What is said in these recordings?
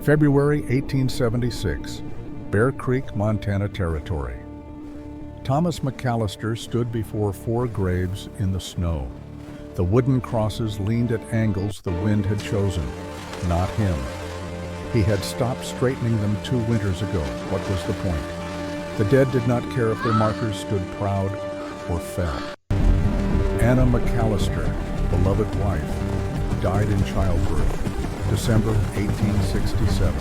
February 1876, Bear Creek, Montana Territory. Thomas McAllister stood before 4 graves in the snow. The wooden crosses leaned at angles the wind had chosen, not him. He had stopped straightening them 2 winters ago. What was the point? The dead did not care if their markers stood proud or fell. Anna McAllister, beloved wife, died in childbirth, December 1867.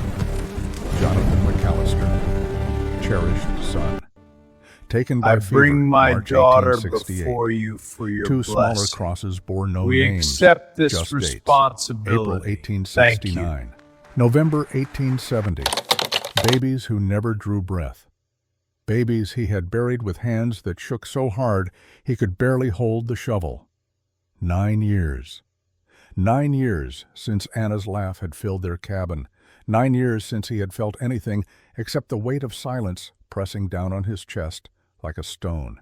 Jonathan McAllister, cherished son. Taken by fever, bring my March daughter 1868. before you for your 2 smaller blessing. crosses bore no We names, accept this just dates. responsibility. April Thank 1869. November 1870. Babies who never drew breath. Babies he had buried with hands that shook so hard he could barely hold the shovel. 9 years. 9 years since Anna's laugh had filled their cabin. 9 years since he had felt anything except the weight of silence pressing down on his chest like a stone.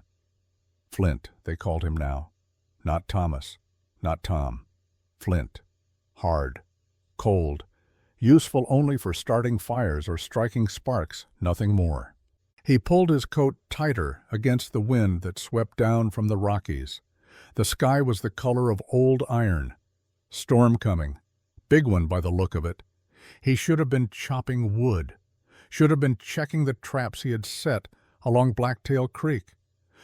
Flint, they called him now. Not Thomas, not Tom. Flint. Hard. Cold. Useful only for starting fires or striking sparks, nothing more. He pulled his coat tighter against the wind that swept down from the Rockies. The sky was the color of old iron. Storm coming. Big one by the look of it. He should have been chopping wood. Should have been checking the traps he had set along Blacktail Creek.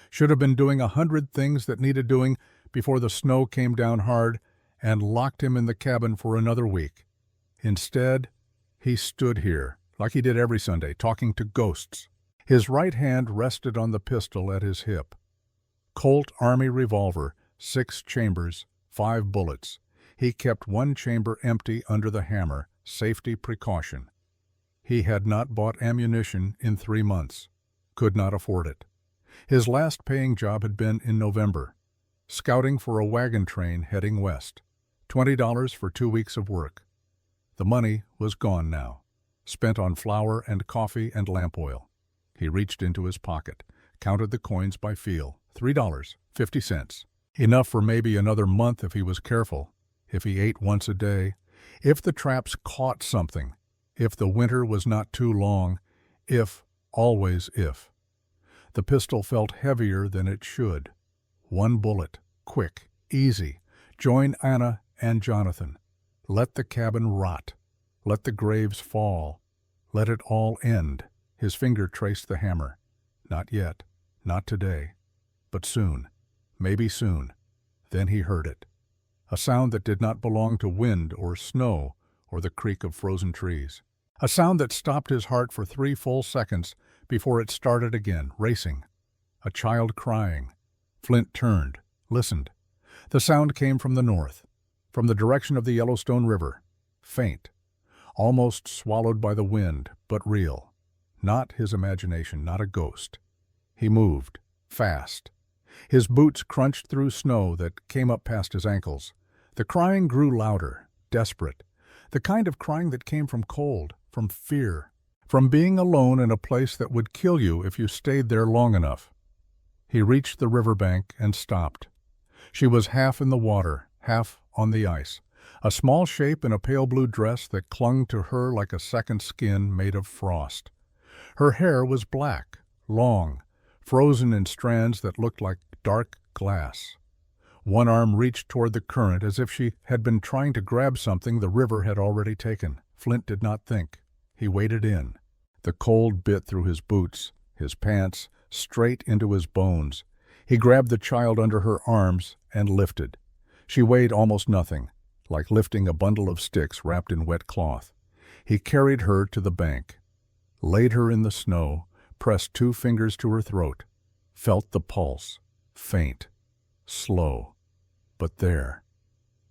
Should have been doing 100 things that needed doing before the snow came down hard and locked him in the cabin for another week. Instead, he stood here, like he did every Sunday, talking to ghosts. His right hand rested on the pistol at his hip. Colt Army revolver, 6 chambers, 5 bullets. He kept 1 chamber empty under the hammer, safety precaution. He had not bought ammunition in 3 months. Could not afford it. His last paying job had been in November, scouting for a wagon train heading west. $20 for 2 weeks of work. The money was gone now, spent on flour and coffee and lamp oil. He reached into his pocket, counted the coins by feel. $3.50. Enough for maybe another month if he was careful, if he ate once a day, if the traps caught something, if the winter was not too long, if, always if. The pistol felt heavier than it should. 1 bullet, quick, easy. Join Anna and Jonathan. Let the cabin rot. Let the graves fall. Let it all end. His finger traced the hammer. Not yet. Not today. But soon. Maybe soon. Then he heard it. A sound that did not belong to wind or snow or the creak of frozen trees. A sound that stopped his heart for 3 full seconds before it started again, racing. A child crying. Flint turned, listened. The sound came from the north, from the direction of the Yellowstone River. Faint. Almost swallowed by the wind, but real. Not his imagination, not a ghost. He moved, fast. His boots crunched through snow that came up past his ankles. The crying grew louder, desperate. The kind of crying that came from cold, from fear, from being alone in a place that would kill you if you stayed there long enough. He reached the riverbank and stopped. She was half in the water, half on the ice, a small shape in a pale blue dress that clung to her like a second skin made of frost. Her hair was black, long, frozen in strands that looked like dark glass. 1 arm reached toward the current as if she had been trying to grab something the river had already taken. Flint did not think. He waded in. The cold bit through his boots, his pants, straight into his bones. He grabbed the child under her arms and lifted. She weighed almost nothing, like lifting a bundle of sticks wrapped in wet cloth. He carried her to the bank, laid her in the snow, pressed 2 fingers to her throat, felt the pulse, faint, slow. But there.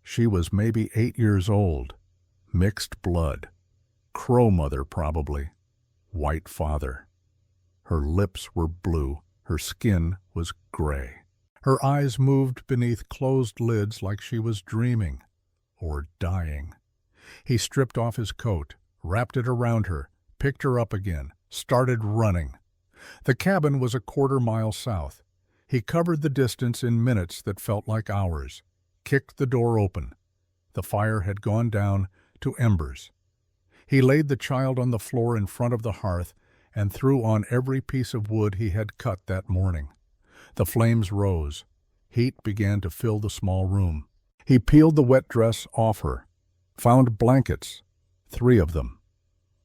She was maybe 8 years old. Mixed blood. Crow mother, probably. White father. Her lips were blue. Her skin was gray. Her eyes moved beneath closed lids like she was dreaming or dying. He stripped off his coat, wrapped it around her, picked her up again, started running. The cabin was a 1/4 mile south. He covered the distance in minutes that felt like hours, kicked the door open. The fire had gone down to embers. He laid the child on the floor in front of the hearth and threw on every piece of wood he had cut that morning. The flames rose. Heat began to fill the small room. He peeled the wet dress off her, found blankets, 3 of them,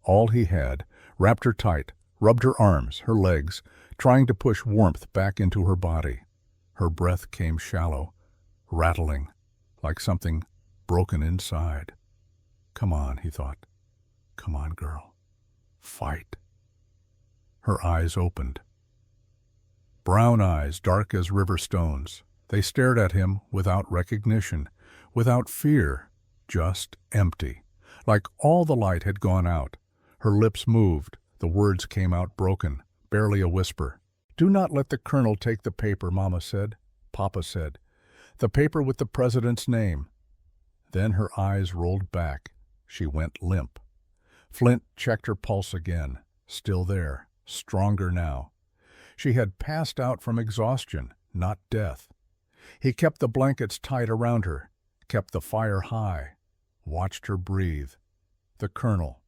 all he had, wrapped her tight, rubbed her arms, her legs, trying to push warmth back into her body. Her breath came shallow, rattling, like something broken inside. Come on, he thought. Come on, girl. Fight. Her eyes opened. Brown eyes, dark as river stones. They stared at him without recognition, without fear, just empty, like all the light had gone out. Her lips moved. The words came out broken, barely a whisper. "Do not let the colonel take the paper," Mama said. Papa said, "The paper with the president's name." Then her eyes rolled back. She went limp. Flint checked her pulse again. Still there, stronger now. She had passed out from exhaustion, not death. He kept the blankets tight around her, kept the fire high, watched her breathe. The colonel,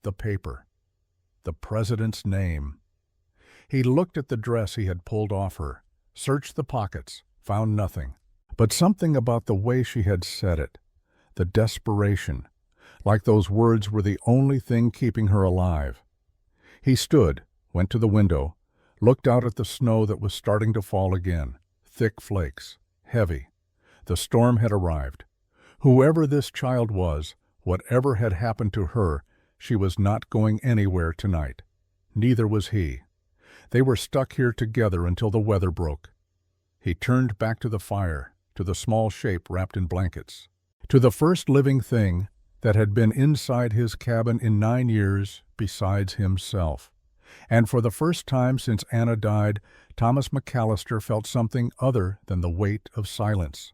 the paper, the president's name. He looked at the dress he had pulled off her, searched the pockets, found nothing. But something about the way she had said it, the desperation, like those words were the only thing keeping her alive. He stood, went to the window, looked out at the snow that was starting to fall again, thick flakes, heavy. The storm had arrived. Whoever this child was, whatever had happened to her, she was not going anywhere tonight. Neither was he. They were stuck here together until the weather broke. He turned back to the fire, to the small shape wrapped in blankets, to the first living thing that had been inside his cabin in 9 years besides himself. And for the first time since Anna died, Thomas McAllister felt something other than the weight of silence.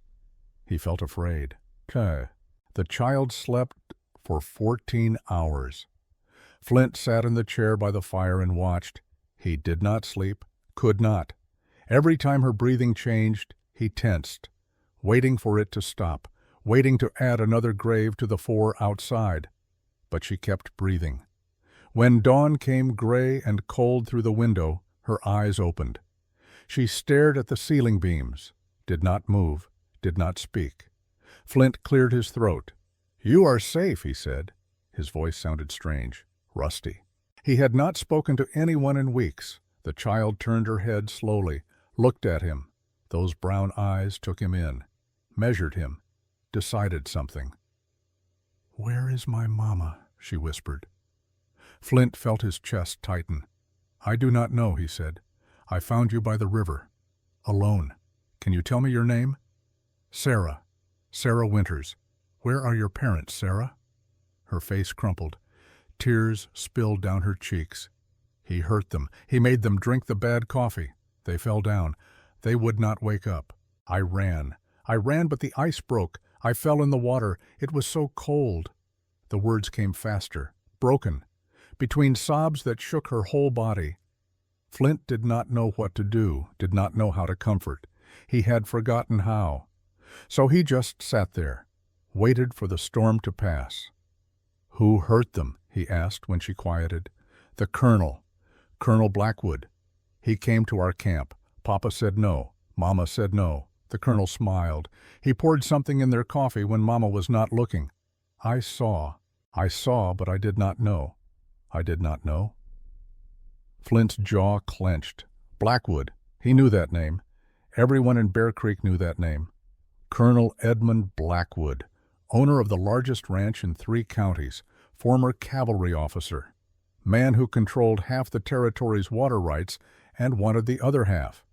He felt afraid. The child slept for 14 hours. Flint sat in the chair by the fire and watched. He did not sleep, could not. Every time her breathing changed, he tensed, waiting for it to stop, waiting to add another grave to the 4 outside. But she kept breathing. When dawn came gray and cold through the window, her eyes opened. She stared at the ceiling beams, did not move, did not speak. Flint cleared his throat. "You are safe," he said. His voice sounded strange, rusty. He had not spoken to anyone in weeks. The child turned her head slowly, looked at him. Those brown eyes took him in, measured him, decided something. "Where is my mama?" she whispered. Flint felt his chest tighten. "I do not know," he said. "I found you by the river, alone. Can you tell me your name?" "Sarah. Sarah Winters. Where are your parents, Sarah?" Her face crumpled. Tears spilled down her cheeks. He hurt them. He made them drink the bad coffee. They fell down. They would not wake up. I ran, but the ice broke. I fell in the water. It was so cold." The words came faster, broken, between sobs that shook her whole body. Flint did not know what to do, did not know how to comfort. He had forgotten how. So he just sat there, waited for the storm to pass. "Who hurt them?" he asked when she quieted. "The colonel, Colonel Blackwood. He came to our camp. Papa said no. Mama said no." The colonel smiled. "He poured something in their coffee when Mama was not looking. I saw, but I did not know. I did not know." Flint's jaw clenched. Blackwood. He knew that name. Everyone in Bear Creek knew that name. Colonel Edmund Blackwood, owner of the largest ranch in 3 counties, former cavalry officer, man who controlled half the territory's water rights and wanted the other half.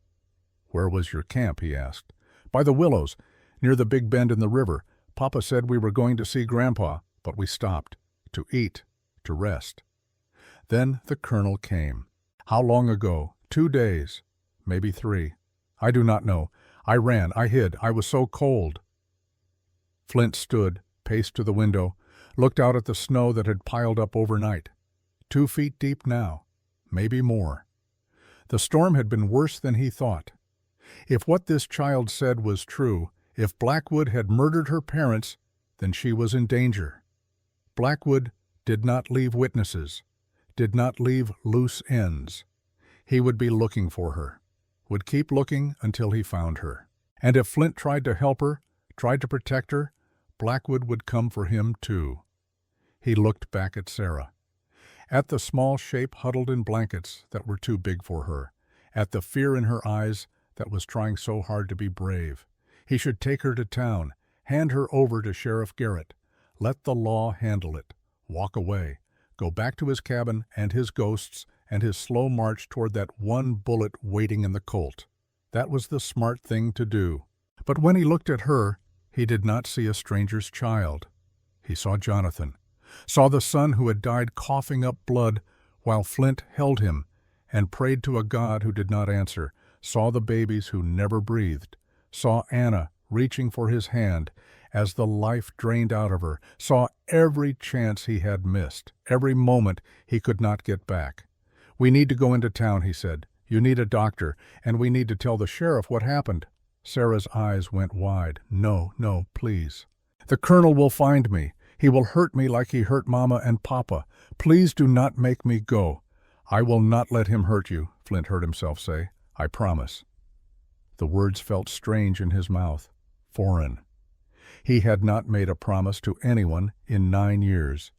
"Where was your camp?" he asked. "By the willows, near the big bend in the river. Papa said we were going to see Grandpa, but we stopped, to eat, to rest." Then the colonel came. "How long ago?" 2 days, maybe 3. "I do not know. I ran, I hid, I was so cold." Flint stood, paced to the window, looked out at the snow that had piled up overnight. 2 feet deep now, maybe more. The storm had been worse than he thought. If what this child said was true, if Blackwood had murdered her parents, then she was in danger. Blackwood did not leave witnesses, did not leave loose ends. He would be looking for her, would keep looking until he found her. And if Flint tried to help her, tried to protect her, Blackwood would come for him too. He looked back at Sarah, at the small shape huddled in blankets that were too big for her, at the fear in her eyes that was trying so hard to be brave. He should take her to town, hand her over to Sheriff Garrett, let the law handle it, walk away, go back to his cabin and his ghosts and his slow march toward that one bullet waiting in the Colt. That was the smart thing to do. But when he looked at her, he did not see a stranger's child. He saw Jonathan, saw the son who had died coughing up blood while Flint held him and prayed to a God who did not answer, saw the babies who never breathed, saw Anna reaching for his hand as the life drained out of her, saw every chance he had missed, every moment he could not get back. "We need to go into town," he said. "You need a doctor, and we need to tell the sheriff what happened." Sarah's eyes went wide. "No, no, please. The colonel will find me. He will hurt me like he hurt Mama and Papa. Please do not make me go." "I will not let him hurt you," Flint heard himself say. "I promise." The words felt strange in his mouth, foreign. He had not made a promise to anyone in 9 years,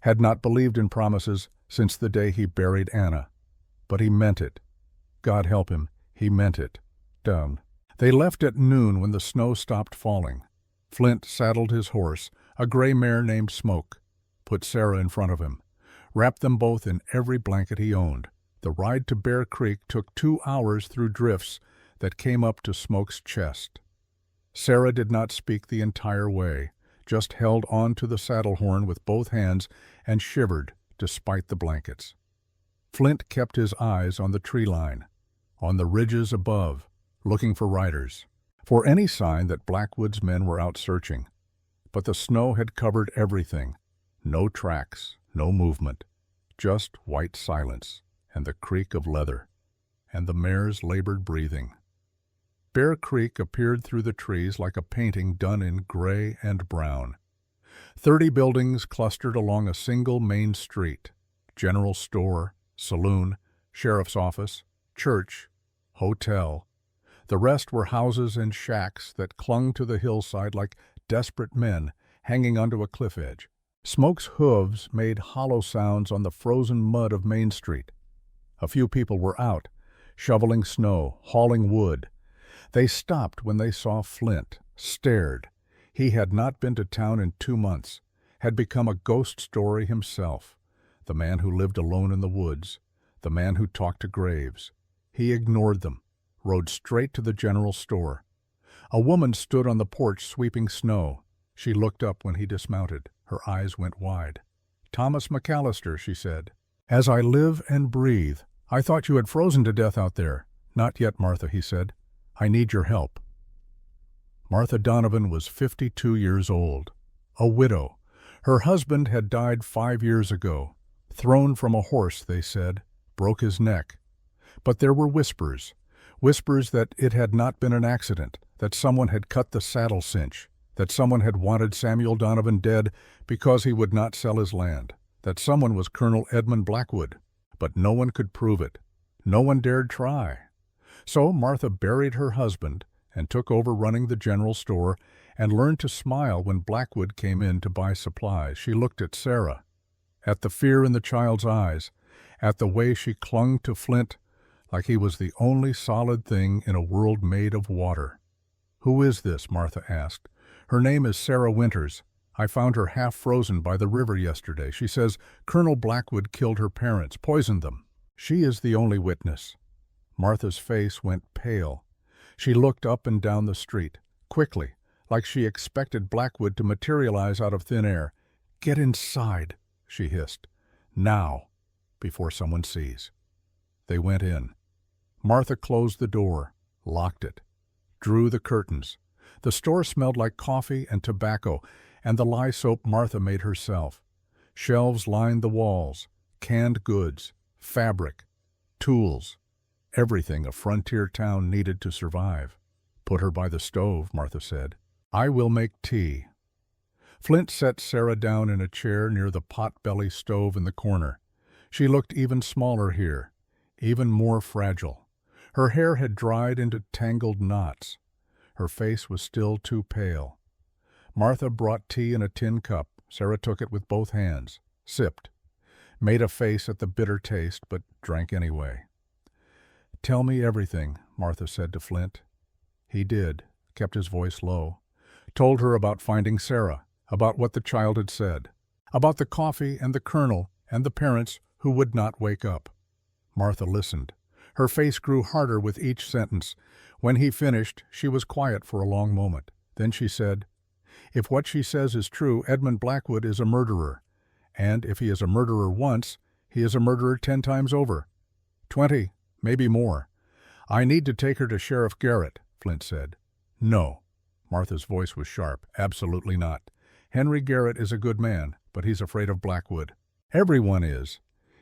had not believed in promises since the day he buried Anna. But he meant it. God help him, he meant it. Down. They left at noon when the snow stopped falling. Flint saddled his horse, a gray mare named Smoke, put Sarah in front of him, wrapped them both in every blanket he owned. The ride to Bear Creek took 2 hours through drifts that came up to Smoke's chest. Sarah did not speak the entire way, just held on to the saddle horn with both hands and shivered despite the blankets. Flint kept his eyes on the tree line, on the ridges above, looking for riders, for any sign that Blackwood's men were out searching. But the snow had covered everything. No tracks, no movement, just white silence and the creak of leather, and the mare's labored breathing. Bear Creek appeared through the trees like a painting done in gray and brown. 30 buildings clustered along a single main street: general store, saloon, sheriff's office, church, hotel. The rest were houses and shacks that clung to the hillside like desperate men hanging onto a cliff edge. Smoke's hooves made hollow sounds on the frozen mud of Main Street. A few people were out, shoveling snow, hauling wood. They stopped when they saw Flint, stared. He had not been to town in 2 months, had become a ghost story himself, the man who lived alone in the woods, the man who talked to graves. He ignored them, rode straight to the general store. A woman stood on the porch sweeping snow. She looked up when he dismounted. Her eyes went wide. "Thomas McAllister," she said. "As I live and breathe, I thought you had frozen to death out there." "Not yet, Martha," he said. "I need your help." Martha Donovan was 52 years old, a widow. Her husband had died 5 years ago, thrown from a horse, they said, broke his neck. But there were whispers that it had not been an accident, that someone had cut the saddle cinch, that someone had wanted Samuel Donovan dead because he would not sell his land, that someone was Colonel Edmund Blackwood. But no one could prove it. No one dared try. So Martha buried her husband and took over running the general store and learned to smile when Blackwood came in to buy supplies. She looked at Sarah, at the fear in the child's eyes, at the way she clung to Flint like he was the only solid thing in a world made of water. "Who is this?" Martha asked. "Her name is Sarah Winters. I found her half frozen by the river yesterday. She says Colonel Blackwood killed her parents, poisoned them. She is the only witness." Martha's face went pale. She looked up and down the street, quickly, like she expected Blackwood to materialize out of thin air. "Get inside," she hissed. "Now, before someone sees." They went in. Martha closed the door, locked it, drew the curtains. The store smelled like coffee and tobacco and the lye soap Martha made herself. Shelves lined the walls, canned goods, fabric, tools, everything a frontier town needed to survive. "Put her by the stove," Martha said. "I will make tea." Flint set Sarah down in a chair near the pot-belly stove in the corner. She looked even smaller here, even more fragile. Her hair had dried into tangled knots. Her face was still too pale. Martha brought tea in a tin cup. Sarah took it with both hands, sipped, made a face at the bitter taste, but drank anyway. "Tell me everything," Martha said to Flint. He did, kept his voice low. Told her about finding Sarah, about what the child had said, about the coffee and the colonel and the parents who would not wake up. Martha listened. Her face grew harder with each sentence. When he finished, she was quiet for a long moment. Then she said, "If what she says is true, Edmund Blackwood is a murderer. And if he is a murderer once, he is a murderer 10 times over. 20, maybe more. I need to take her to Sheriff Garrett," Flint said. "No." Martha's voice was sharp. "Absolutely not. Henry Garrett is a good man, but he's afraid of Blackwood. Everyone is.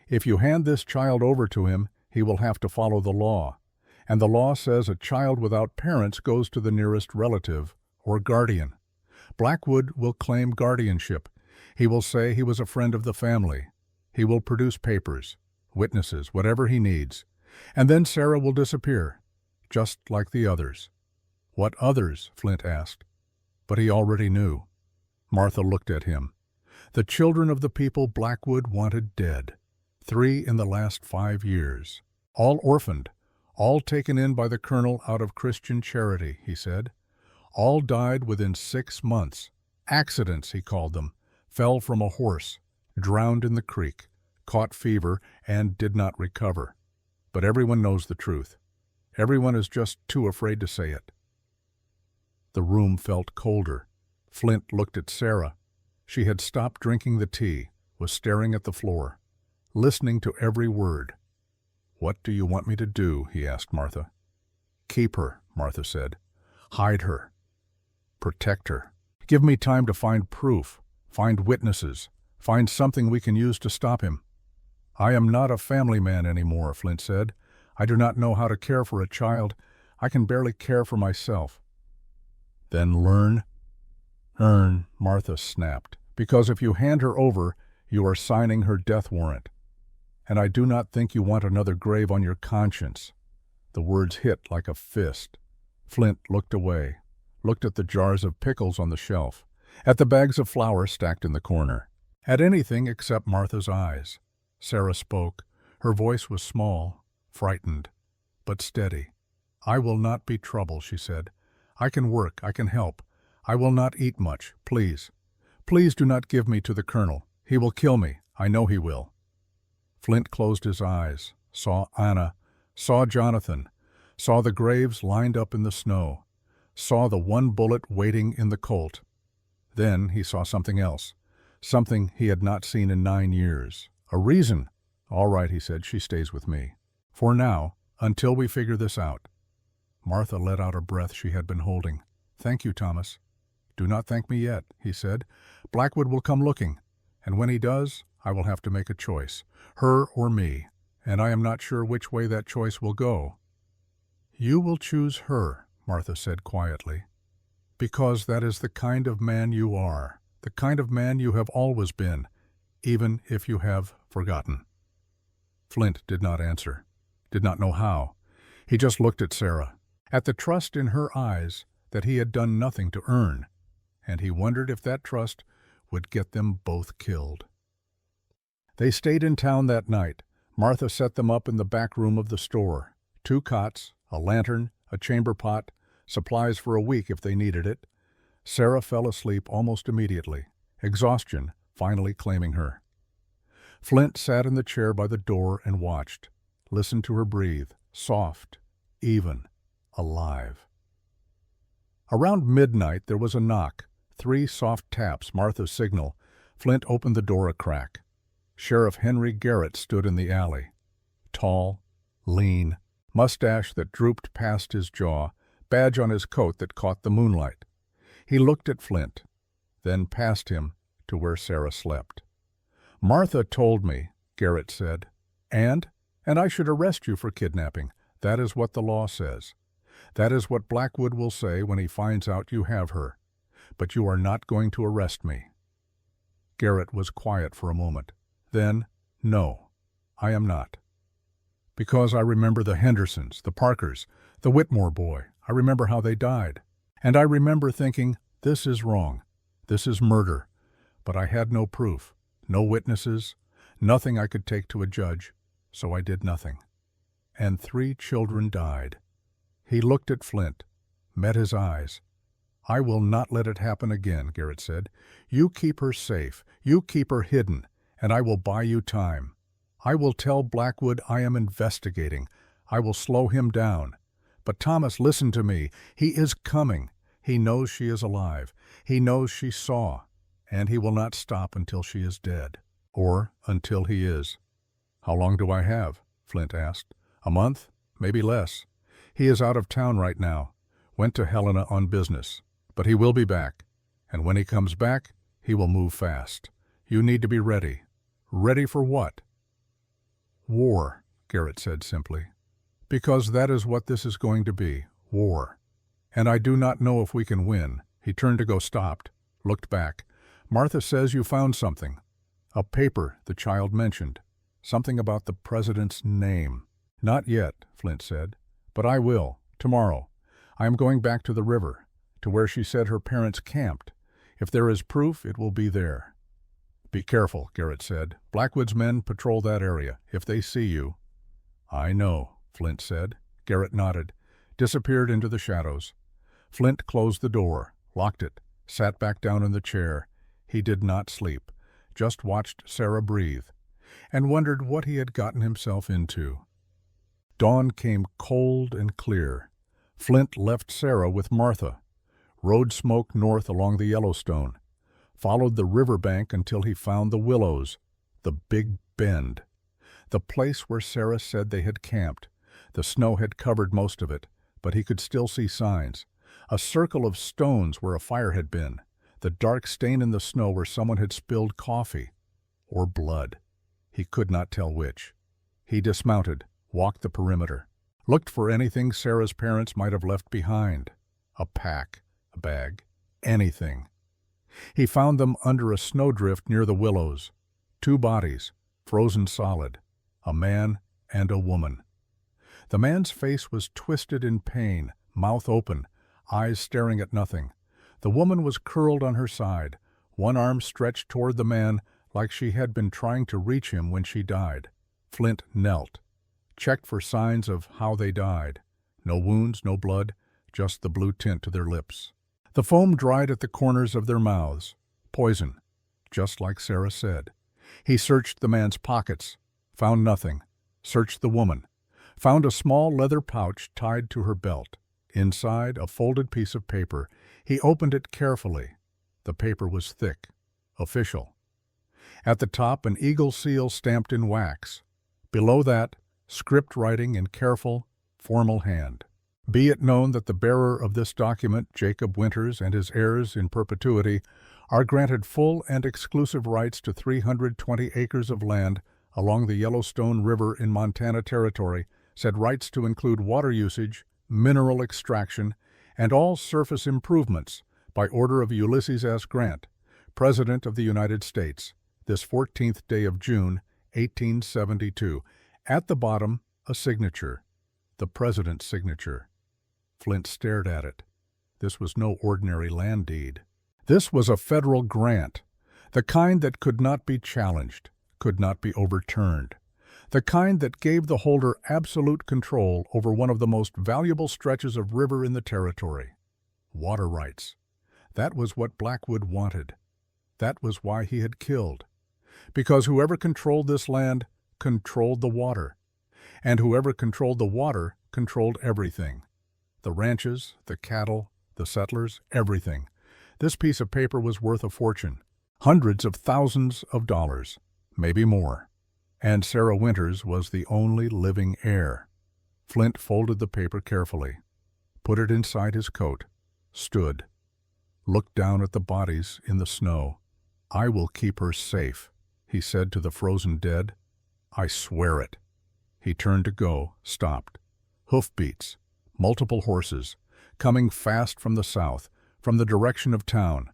If you hand this child over to him, he will have to follow the law. And the law says a child without parents goes to the nearest relative or guardian. Blackwood will claim guardianship. He will say he was a friend of the family. He will produce papers, witnesses, whatever he needs. And then Sarah will disappear, just like the others." "What others?" Flint asked. But he already knew. Martha looked at him. "The children of the people Blackwood wanted dead. 3 in the last 5 years. All orphaned, all taken in by the colonel out of Christian charity," he said. "All died within 6 months. Accidents, he called them. Fell from a horse, drowned in the creek, caught fever, and did not recover. But everyone knows the truth. Everyone is just too afraid to say it." The room felt colder. Flint looked at Sarah. She had stopped drinking the tea, was staring at the floor, listening to every word. "What do you want me to do?" he asked Martha. "Keep her," Martha said. "Hide her. Protect her. Give me time to find proof, find witnesses, find something we can use to stop him." "I am not a family man anymore," Flint said. "I do not know how to care for a child. I can barely care for myself." "Then learn." "Earn," Martha snapped, "because if you hand her over, you are signing her death warrant. And I do not think you want another grave on your conscience." The words hit like a fist. Flint looked away, looked at the jars of pickles on the shelf, at the bags of flour stacked in the corner, at anything except Martha's eyes. Sarah spoke. Her voice was small, frightened, but steady. "I will not be trouble," she said. "I can work, I can help. I will not eat much, please. Please do not give me to the colonel. He will kill me. I know he will." Flint closed his eyes, saw Anna, saw Jonathan, saw the graves lined up in the snow, saw the one bullet waiting in the Colt. Then he saw something else, something he had not seen in 9 years. A reason. "All right," he said, "she stays with me. For now, until we figure this out." Martha let out a breath she had been holding. "Thank you, Thomas." "Do not thank me yet," he said. "Blackwood will come looking, and when he does, I will have to make a choice, her or me, and I am not sure which way that choice will go." "You will choose her," Martha said quietly, "because that is the kind of man you are, the kind of man you have always been, even if you have forgotten." Flint did not answer, did not know how. He just looked at Sarah, at the trust in her eyes that he had done nothing to earn, and he wondered if that trust would get them both killed. They stayed in town that night. Martha set them up in the back room of the store. 2 cots, a lantern, a chamber pot, supplies for a week if they needed it. Sarah fell asleep almost immediately, exhaustion finally claiming her. Flint sat in the chair by the door and watched, listened to her breathe, soft, even, alive. Around midnight there was a knock, 3 soft taps, Martha's signal. Flint opened the door a crack. Sheriff Henry Garrett stood in the alley. Tall, lean, mustache that drooped past his jaw, badge on his coat that caught the moonlight. He looked at Flint, then past him to where Sarah slept. "Martha told me," Garrett said, and I should arrest you for kidnapping. That is what the law says. That is what Blackwood will say when he finds out you have her. but you are not going to arrest me." Garrett was quiet for a moment. Then, "No, I am not. Because I remember the Hendersons, the Parkers, the Whitmore boy. I remember how they died. And I remember thinking, this is wrong. This is murder. But I had no proof, no witnesses, nothing I could take to a judge, so I did nothing. And 3 children died." He looked at Flint, met his eyes. "I will not let it happen again," Garrett said. "You keep her safe, you keep her hidden, and I will buy you time. I will tell Blackwood I am investigating. I will slow him down. But Thomas, listen to me. He is coming. He knows she is alive. He knows she saw. And he will not stop until she is dead. Or until he is." "How long do I have?" Flint asked. "A month? Maybe less. He is out of town right now. Went to Helena on business. But he will be back. And when he comes back, he will move fast. You need to be ready." "Ready for what?" "War," Garrett said simply. "Because that is what this is going to be, war. And I do not know if we can win." He turned to go, stopped, looked back. "Martha says you found something. A paper the child mentioned. Something about the president's name." "Not yet," Flint said. "But I will, tomorrow. I am going back to the river, to where she said her parents camped. If there is proof, it will be there." "Be careful," Garrett said. "Blackwood's men patrol that area. If they see you—" "I know," Flint said. Garrett nodded, disappeared into the shadows. Flint closed the door, locked it, sat back down in the chair. He did not sleep, just watched Sarah breathe, and wondered what he had gotten himself into. Dawn came cold and clear. Flint left Sarah with Martha, rode smoke north along the Yellowstone, followed the riverbank until he found the willows, the Big Bend, the place where Sarah said they had camped. The snow had covered most of it, but he could still see signs. A circle of stones where a fire had been, the dark stain in the snow where someone had spilled coffee, or blood. He could not tell which. He dismounted, walked the perimeter, looked for anything Sarah's parents might have left behind. A pack, a bag, anything. He found them under a snowdrift near the willows. 2 bodies, frozen solid, a man and a woman. The man's face was twisted in pain, mouth open, eyes staring at nothing. The woman was curled on her side, one arm stretched toward the man like she had been trying to reach him when she died. Flint knelt, checked for signs of how they died. No wounds, no blood, just the blue tint to their lips. The foam dried at the corners of their mouths. Poison, just like Sarah said. He searched the man's pockets, found nothing. Searched the woman, found a small leather pouch tied to her belt. Inside, a folded piece of paper. He opened it carefully. The paper was thick, official. At the top, an eagle seal stamped in wax. Below that, script writing in careful, formal hand. "Be it known that the bearer of this document, Jacob Winters, and his heirs in perpetuity, are granted full and exclusive rights to 320 acres of land along the Yellowstone River in Montana Territory, said rights to include water usage, mineral extraction, and all surface improvements, by order of Ulysses S. Grant, President of the United States, this 14th day of June, 1872. At the bottom, a signature, the President's signature. Flint stared at it. This was no ordinary land deed. This was a federal grant, the kind that could not be challenged, could not be overturned, the kind that gave the holder absolute control over one of the most valuable stretches of river in the territory. Water rights. That was what Blackwood wanted. That was why he had killed. Because whoever controlled this land controlled the water, and whoever controlled the water controlled everything. The ranches, the cattle, the settlers, everything. This piece of paper was worth a fortune. Hundreds of thousands of dollars, maybe more. And Sarah Winters was the only living heir. Flint folded the paper carefully, put it inside his coat, stood, looked down at the bodies in the snow. "I will keep her safe," he said to the frozen dead. "I swear it." He turned to go, stopped. Hoofbeats, multiple horses, coming fast from the south, from the direction of town.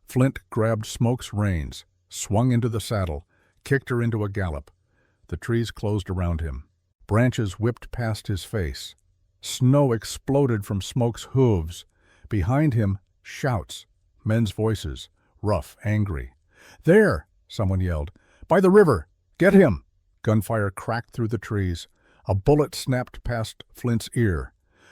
Flint grabbed Smoke's reins, swung into the saddle, kicked her into a gallop. The trees closed around him. Branches whipped past his face. Snow exploded from Smoke's hooves. Behind him, shouts, men's voices, rough, angry. "There!" someone yelled. "By the river! Get him!" Gunfire cracked through the trees. A bullet snapped past Flint's ear.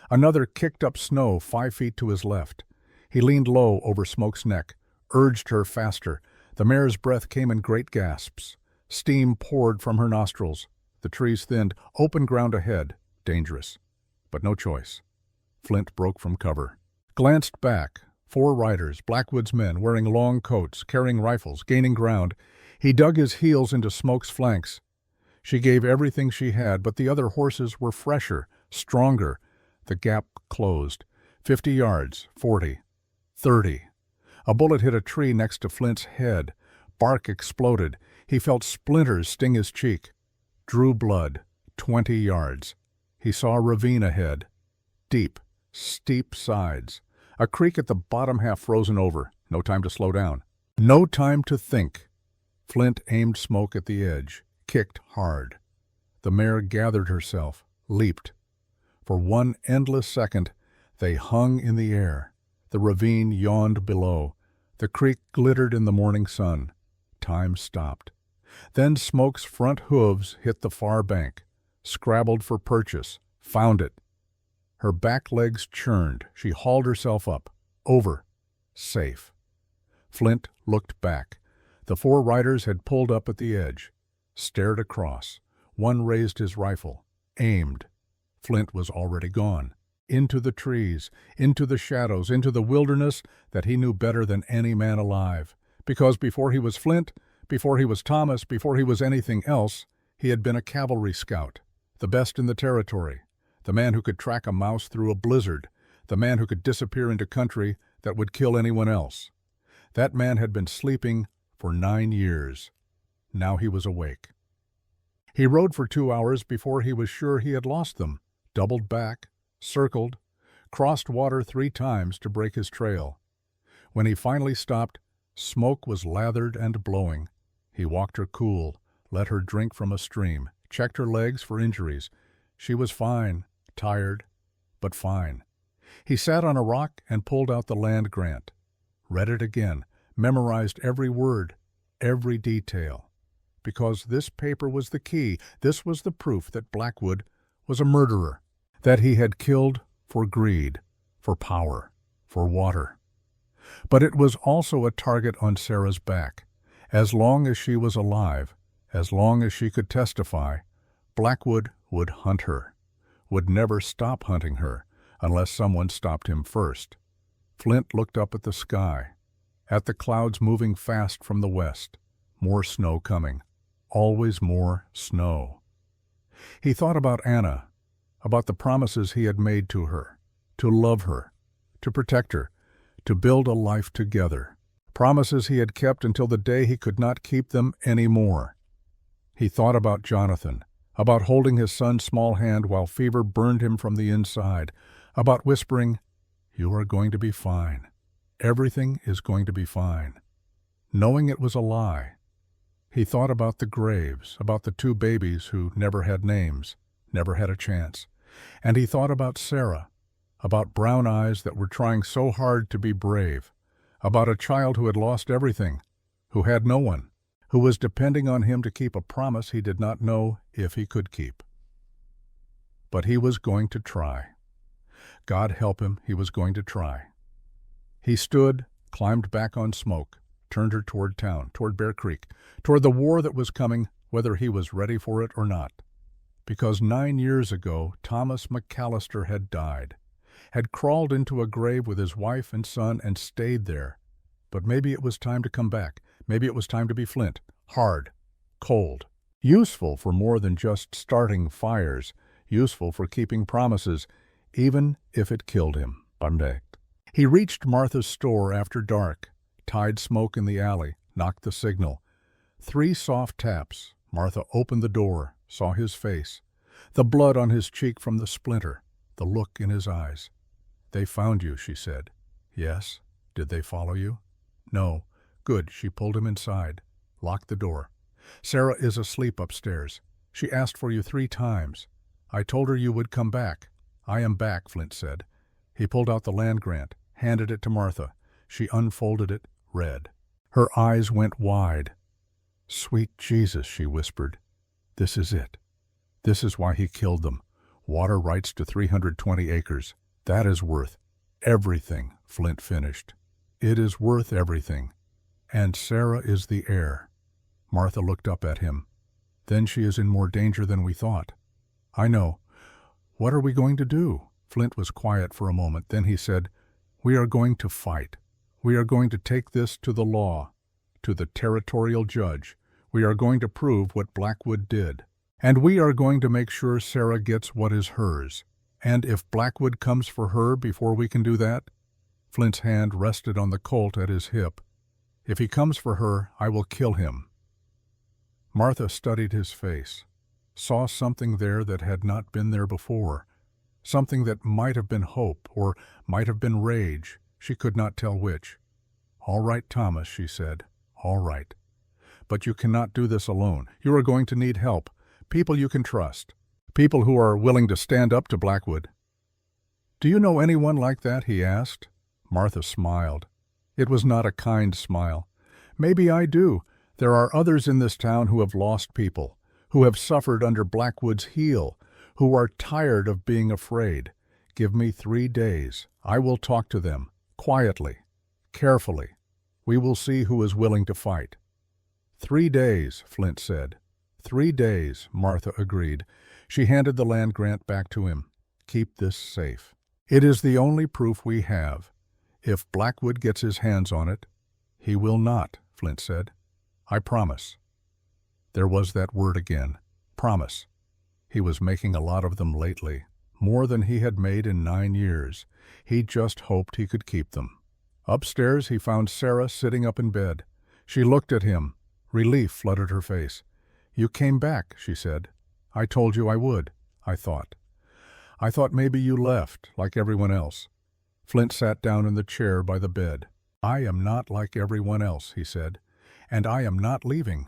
Another kicked up snow 5 feet to his left. He leaned low over Smoke's neck, urged her faster. The mare's breath came in great gasps. Steam poured from her nostrils. The trees thinned, open ground ahead, dangerous. But no choice. Flint broke from cover. Glanced back. 4 riders, Blackwood's men, wearing long coats, carrying rifles, gaining ground. He dug his heels into Smoke's flanks. She gave everything she had, but the other horses were fresher, stronger. The gap closed. 50 yards, 40, 30. A bullet hit a tree next to Flint's head. Bark exploded. He felt splinters sting his cheek. Drew blood. 20 yards. He saw a ravine ahead. Deep, steep sides. A creek at the bottom half frozen over. No time to slow down. No time to think. Flint aimed Smoke at the edge, kicked hard. The mare gathered herself, leaped. For one endless second, they hung in the air. The ravine yawned below. The creek glittered in the morning sun. Time stopped. Then Smoke's front hooves hit the far bank, scrabbled for purchase, found it. Her back legs churned. She hauled herself up. Over. Safe. Flint looked back. The 4 riders had pulled up at the edge, stared across. One raised his rifle, aimed. Flint was already gone. Into the trees, into the shadows, into the wilderness that he knew better than any man alive. Because before he was Flint, before he was Thomas, before he was anything else, he had been a cavalry scout, the best in the territory, the man who could track a mouse through a blizzard, the man who could disappear into country that would kill anyone else. That man had been sleeping for 9 years. Now he was awake. He rode for 2 hours before he was sure he had lost them, doubled back, circled, crossed water 3 times to break his trail. When he finally stopped, Smoke was lathered and blowing. He walked her cool, let her drink from a stream, checked her legs for injuries. She was fine, tired, but fine. He sat on a rock and pulled out the land grant, read it again, memorized every word, every detail. Because this paper was the key, this was the proof that Blackwood was a murderer, that he had killed for greed, for power, for water. But it was also a target on Sarah's back. As long as she was alive, as long as she could testify, Blackwood would hunt her, would never stop hunting her unless someone stopped him first. Flint looked up at the sky, at the clouds moving fast from the west. More snow coming, always more snow. He thought about Anna, about the promises he had made to her, to love her, to protect her, to build a life together. Promises he had kept until the day he could not keep them anymore. He thought about Jonathan, about holding his son's small hand while fever burned him from the inside, about whispering, "You are going to be fine. Everything is going to be fine," knowing it was a lie. He thought about the graves, about the 2 babies who never had names, never had a chance. And he thought about Sarah, about brown eyes that were trying so hard to be brave, about a child who had lost everything, who had no one, who was depending on him to keep a promise he did not know if he could keep. But he was going to try. God help him, he was going to try. He stood, climbed back on Smoke, turned her toward town, toward Bear Creek, toward the war that was coming, whether he was ready for it or not. Because 9 years ago, Thomas McAllister had died, had crawled into a grave with his wife and son and stayed there. But maybe it was time to come back. Maybe it was time to be Flint, hard, cold, useful for more than just starting fires, useful for keeping promises, even if it killed him. He reached Martha's store after dark, tied Smoke in the alley, knocked the signal. 3 soft taps. Martha opened the door, saw his face, the blood on his cheek from the splinter, the look in his eyes. "They found you," she said. "Yes." Did they follow you? No. Good. She pulled him inside. Locked the door. Sarah is asleep upstairs. She asked for you 3 times. I told her you would come back. I am back, Flint said. He pulled out the land grant, handed it to Martha. She unfolded it, read. Her eyes went wide. Sweet Jesus, she whispered. This is it. This is why he killed them. Water rights to 320 acres. That is worth everything, Flint finished. It is worth everything. And Sarah is the heir. Martha looked up at him. Then she is in more danger than we thought. I know. What are we going to do? Flint was quiet for a moment. Then he said, We are going to fight. We are going to take this to the law, to the territorial judge. We are going to prove what Blackwood did. And we are going to make sure Sarah gets what is hers. And if Blackwood comes for her before we can do that, Flint's hand rested on the Colt at his hip. If he comes for her, I will kill him. Martha studied his face, saw something there that had not been there before, something that might have been hope or might have been rage. She could not tell which. All right, Thomas, she said. All right. But you cannot do this alone. You are going to need help. People you can trust. People who are willing to stand up to Blackwood. Do you know anyone like that? He asked. Martha smiled. It was not a kind smile. Maybe I do. There are others in this town who have lost people, who have suffered under Blackwood's heel, who are tired of being afraid. Give me 3 days. I will talk to them, quietly, carefully. We will see who is willing to fight. 3 days, Flint said. 3 days, Martha agreed. She handed the land grant back to him. Keep this safe. It is the only proof we have. If Blackwood gets his hands on it, he will not, Flint said. I promise. There was that word again, promise. He was making a lot of them lately, more than he had made in 9 years. He just hoped he could keep them. Upstairs he found Sarah sitting up in bed. She looked at him. Relief flooded her face. You came back, she said. I told you I would, I thought. I thought maybe you left, like everyone else. Flint sat down in the chair by the bed. I am not like everyone else, he said, and I am not leaving.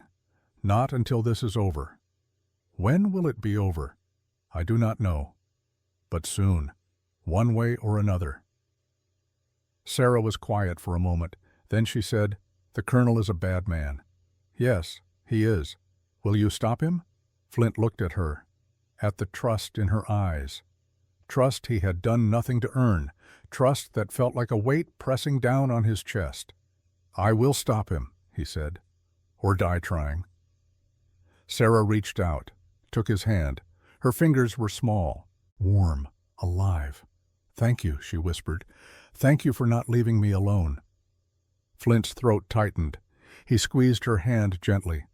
Not until this is over. When will it be over? I do not know. But soon, one way or another. Sarah was quiet for a moment. Then she said, The colonel is a bad man. Yes, he is. Will you stop him? Flint looked at her, at the trust in her eyes. Trust he had done nothing to earn, trust that felt like a weight pressing down on his chest. I will stop him, he said, or die trying. Sarah reached out, took his hand. Her fingers were small, warm, alive. Thank you, she whispered. Thank you for not leaving me alone. Flint's throat tightened. He squeezed her hand gently.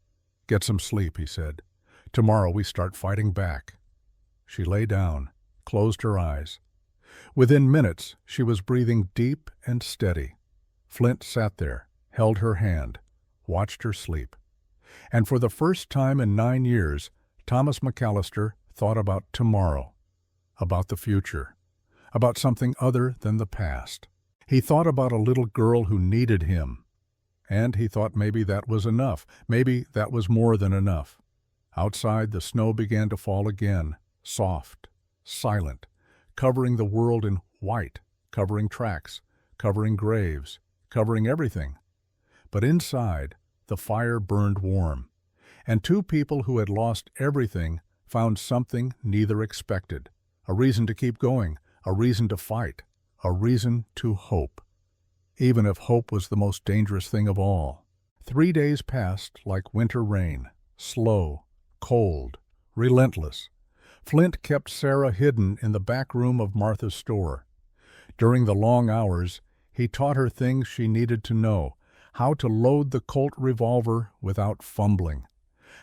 Get some sleep, he said. Tomorrow we start fighting back. She lay down, closed her eyes. Within minutes, she was breathing deep and steady. Flint sat there, held her hand, watched her sleep. And for the first time in 9 years, Thomas McAllister thought about tomorrow, about the future, about something other than the past. He thought about a little girl who needed him. And he thought maybe that was enough. Maybe that was more than enough. Outside, the snow began to fall again, soft, silent, covering the world in white, covering tracks, covering graves, covering everything. But inside, the fire burned warm, and 2 people who had lost everything found something neither expected, a reason to keep going, a reason to fight, a reason to hope. Even if hope was the most dangerous thing of all. 3 days passed like winter rain, slow, cold, relentless. Flint kept Sarah hidden in the back room of Martha's store. During the long hours, he taught her things she needed to know, how to load the Colt revolver without fumbling,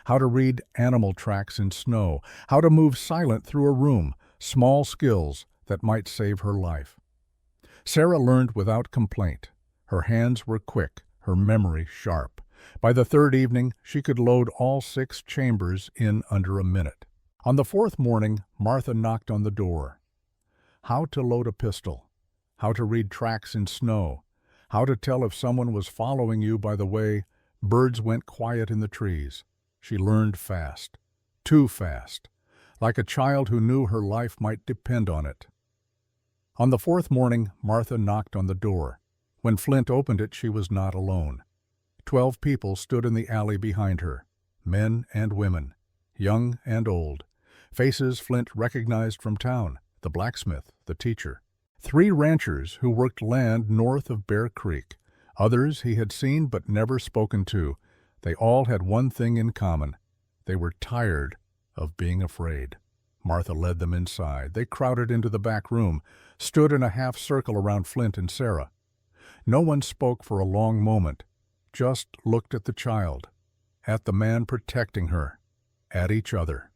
how to read animal tracks in snow, how to move silent through a room, small skills that might save her life. Sarah learned without complaint. Her hands were quick, her memory sharp. By the 3rd evening, she could load all 6 chambers in under a minute. On the 4th morning, Martha knocked on the door. How to load a pistol, how to read tracks in snow, how to tell if someone was following you by the way birds went quiet in the trees. She learned fast, too fast, like a child who knew her life might depend on it. On the fourth morning, Martha knocked on the door. When Flint opened it, she was not alone. 12 people stood in the alley behind her, men and women, young and old, faces Flint recognized from town, the blacksmith, the teacher. 3 ranchers who worked land north of Bear Creek, others he had seen but never spoken to. They all had one thing in common. They were tired of being afraid. Martha led them inside. They crowded into the back room, stood in a half circle around Flint and Sarah. No one spoke for a long moment, just looked at the child, at the man protecting her, at each other.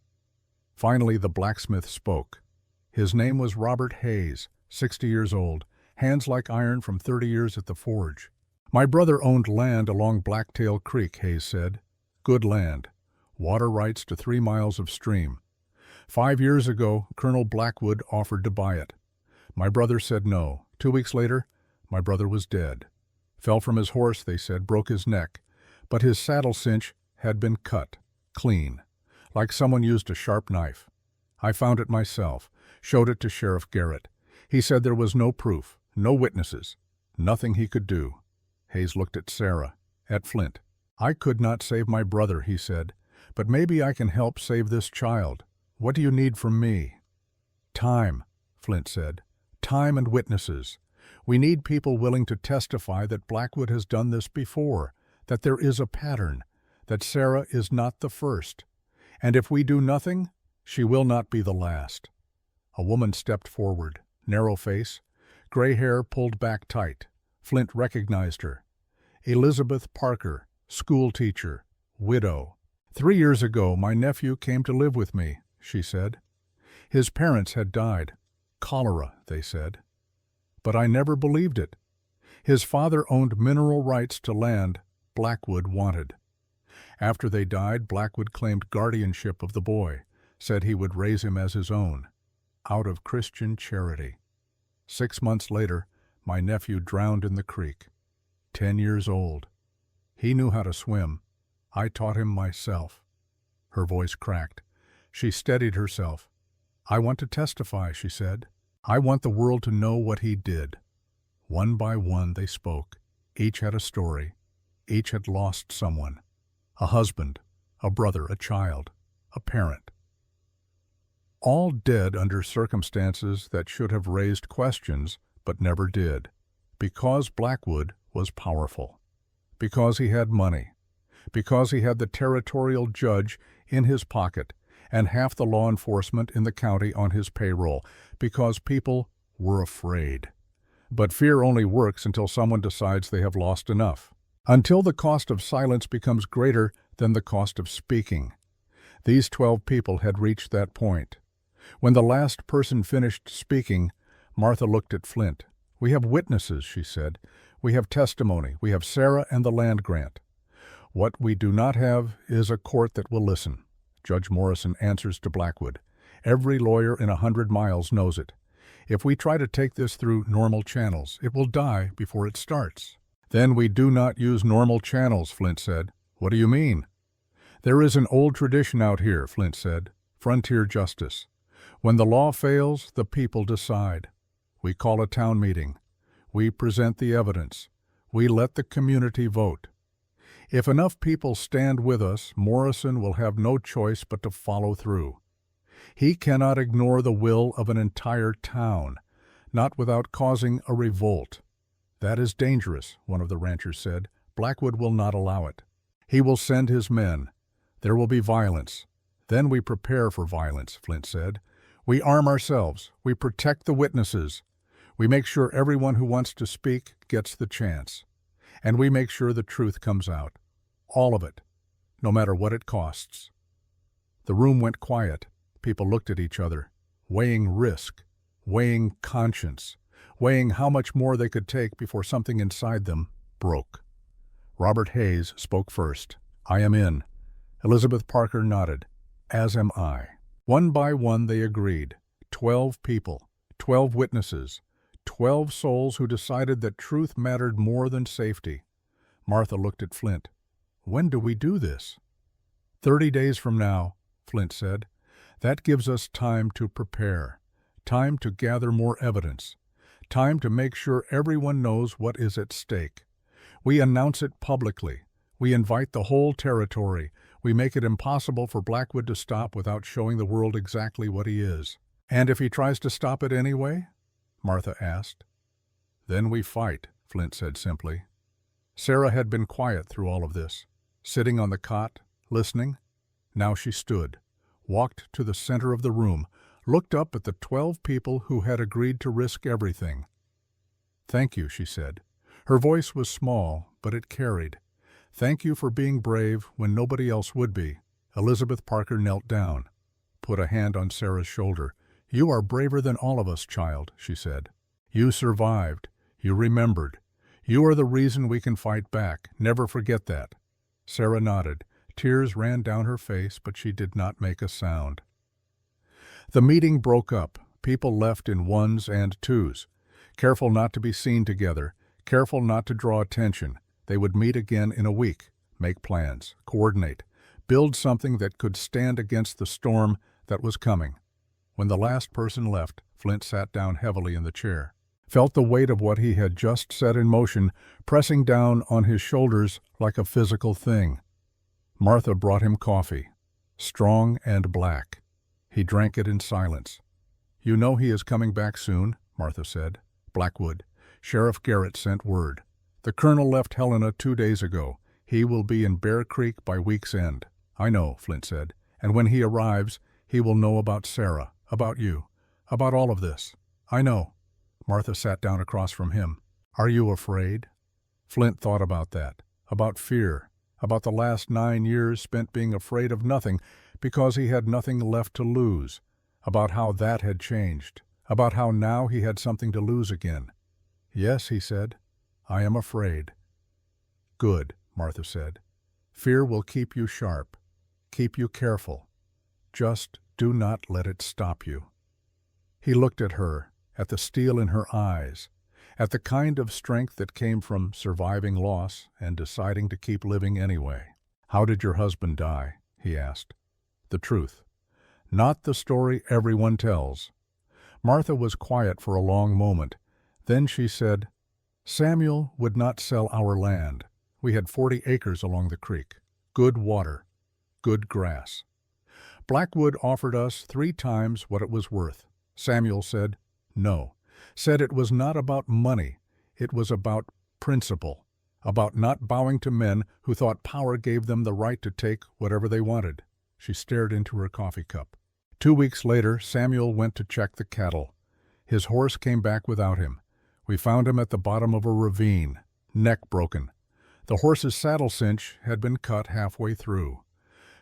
Finally, the blacksmith spoke. His name was Robert Hayes, 60 years old, hands like iron from 30 years at the forge. My brother owned land along Blacktail Creek, Hayes said. Good land. Water rights to 3 miles of stream. 5 years ago, Colonel Blackwood offered to buy it. My brother said no. 2 weeks later, my brother was dead. Fell from his horse, they said, broke his neck, but his saddle cinch had been cut, clean, like someone used a sharp knife. I found it myself, showed it to Sheriff Garrett. He said there was no proof, no witnesses, nothing he could do. Hayes looked at Sarah, at Flint. I could not save my brother, he said, but maybe I can help save this child. What do you need from me? Time, Flint said. Time and witnesses. We need people willing to testify that Blackwood has done this before, that there is a pattern, that Sarah is not the first. And if we do nothing, she will not be the last. A woman stepped forward, narrow face, gray hair pulled back tight. Flint recognized her. Elizabeth Parker, school teacher, widow. 3 years ago, my nephew came to live with me, she said. His parents had died. Cholera, they said. But I never believed it. His father owned mineral rights to land Blackwood wanted. After they died, Blackwood claimed guardianship of the boy, said he would raise him as his own, out of Christian charity. 6 months later, my nephew drowned in the creek. 10 years old. He knew how to swim. I taught him myself. Her voice cracked. She steadied herself. I want to testify, she said. I want the world to know what he did. One by one they spoke. Each had a story. Each had lost someone. A husband, a brother, a child, a parent. All dead under circumstances that should have raised questions, but never did. Because Blackwood was powerful. Because he had money. Because he had the territorial judge in his pocket and half the law enforcement in the county on his payroll. Because people were afraid. But fear only works until someone decides they have lost enough. Until the cost of silence becomes greater than the cost of speaking. These 12 people had reached that point. When the last person finished speaking, Martha looked at Flint. We have witnesses, she said. We have testimony. We have Sarah and the land grant. What we do not have is a court that will listen. Judge Morrison answers to Blackwood. Every lawyer in 100 miles knows it. If we try to take this through normal channels, it will die before it starts. Then we do not use normal channels, Flint said. What do you mean? There is an old tradition out here, Flint said. Frontier justice. When the law fails, the people decide. We call a town meeting. We present the evidence. We let the community vote. If enough people stand with us, Morrison will have no choice but to follow through. He cannot ignore the will of an entire town, not without causing a revolt. That is dangerous, one of the ranchers said. Blackwood will not allow it. He will send his men. There will be violence. Then we prepare for violence, Flint said. We arm ourselves. We protect the witnesses. We make sure everyone who wants to speak gets the chance. And we make sure the truth comes out. All of it, no matter what it costs. The room went quiet. People looked at each other, weighing risk, weighing conscience, weighing how much more they could take before something inside them broke. Robert Hayes spoke first. I am in. Elizabeth Parker nodded. As am I. One by one they agreed. 12 people, 12 witnesses, 12 souls who decided that truth mattered more than safety. Martha looked at Flint. "When do we do this?" 30 days from now, Flint said. "That gives us time to prepare, time to gather more evidence, time to make sure everyone knows what is at stake. We announce it publicly. We invite the whole territory. We make it impossible for Blackwood to stop without showing the world exactly what he is." "And if he tries to stop it anyway?" Martha asked. "Then we fight," Flint said simply. Sarah had been quiet through all of this, sitting on the cot, listening. Now she stood, walked to the center of the room, looked up at the 12 people who had agreed to risk everything. "Thank you," she said. Her voice was small, but it carried. "Thank you for being brave when nobody else would be." Elizabeth Parker knelt down, put a hand on Sarah's shoulder. "You are braver than all of us, child," she said. "You survived. You remembered. You are the reason we can fight back. Never forget that." Sarah nodded. Tears ran down her face, but she did not make a sound. The meeting broke up. People left in ones and twos. Careful not to be seen together. Careful not to draw attention. They would meet again in a week, make plans, coordinate, build something that could stand against the storm that was coming. When the last person left, Flint sat down heavily in the chair, felt the weight of what he had just set in motion pressing down on his shoulders like a physical thing. Martha brought him coffee, strong and black. He drank it in silence. "You know he is coming back soon," Martha said. "Blackwood. Sheriff Garrett sent word. The colonel left Helena 2 days ago. He will be in Bear Creek by week's end." "I know," Flint said. "And when he arrives, he will know about Sarah, about you, about all of this." "I know." Martha sat down across from him. "Are you afraid?" Flint thought about that, about fear, about the last 9 years spent being afraid of nothing because he had nothing left to lose, about how that had changed, about how now he had something to lose again. "Yes," he said, "I am afraid." "Good," Martha said. "Fear will keep you sharp, keep you careful. Just do not let it stop you." He looked at her, at the steel in her eyes, at the kind of strength that came from surviving loss and deciding to keep living anyway. "How did your husband die?" he asked. "The truth. Not the story everyone tells." Martha was quiet for a long moment. Then she said, "Samuel would not sell our land. We had 40 acres along the creek. Good water, good grass. Blackwood offered us 3 times what it was worth. Samuel said no, said it was not about money, it was about principle, about not bowing to men who thought power gave them the right to take whatever they wanted." She stared into her coffee cup. 2 weeks later, Samuel went to check the cattle. His horse came back without him. We found him at the bottom of a ravine, neck broken. The horse's saddle cinch had been cut halfway through,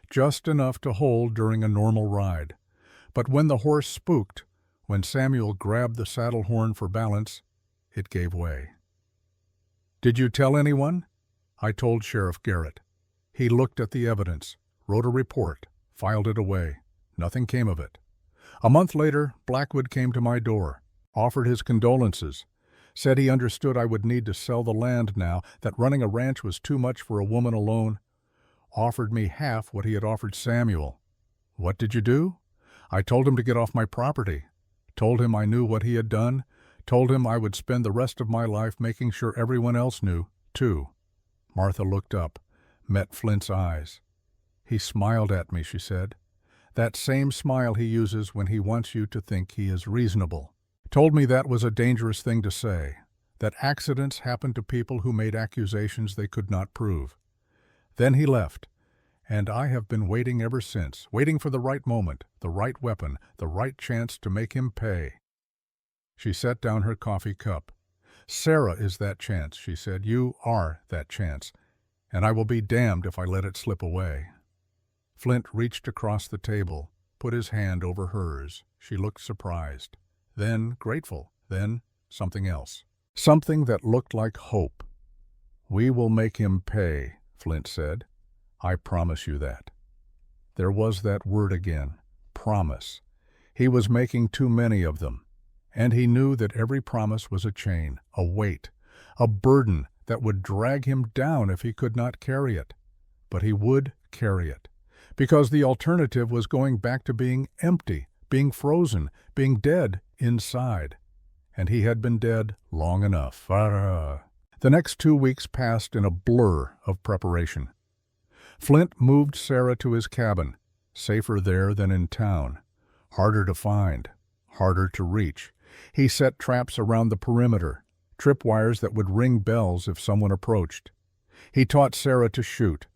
just enough to hold during a normal ride. But when the horse spooked, when Samuel grabbed the saddle horn for balance, it gave way. "Did you tell anyone?" "I told Sheriff Garrett. He looked at the evidence, wrote a report, filed it away. Nothing came of it. A month later, Blackwood came to my door, offered his condolences, said he understood I would need to sell the land now, that running a ranch was too much for a woman alone, offered me half what he had offered Samuel. What did you do? I told him to get off my property, told him I knew what he had done, told him I would spend the rest of my life making sure everyone else knew, too." Martha looked up, met Flint's eyes. "He smiled at me," she said. "That same smile he uses when he wants you to think he is reasonable. Told me that was a dangerous thing to say, that accidents happened to people who made accusations they could not prove. Then he left, and I have been waiting ever since, waiting for the right moment, the right weapon, the right chance to make him pay." She set down her coffee cup. "Sarah is that chance," she said. "You are that chance, and I will be damned if I let it slip away." Flint reached across the table, put his hand over hers. She looked surprised, then grateful, then something else. Something that looked like hope. "We will make him pay," Flint said. "I promise you that." There was that word again, promise. He was making too many of them, And he knew that every promise was a chain, a weight, a burden that would drag him down if he could not carry it. But he would carry it, because the alternative was going back to being empty, being frozen, being dead inside. And he had been dead long enough. The next 2 weeks passed in a blur of preparation. Flint moved Sarah to his cabin, safer there than in town, harder to find, harder to reach. He set traps around the perimeter, tripwires that would ring bells if someone approached. He taught Sarah to shoot,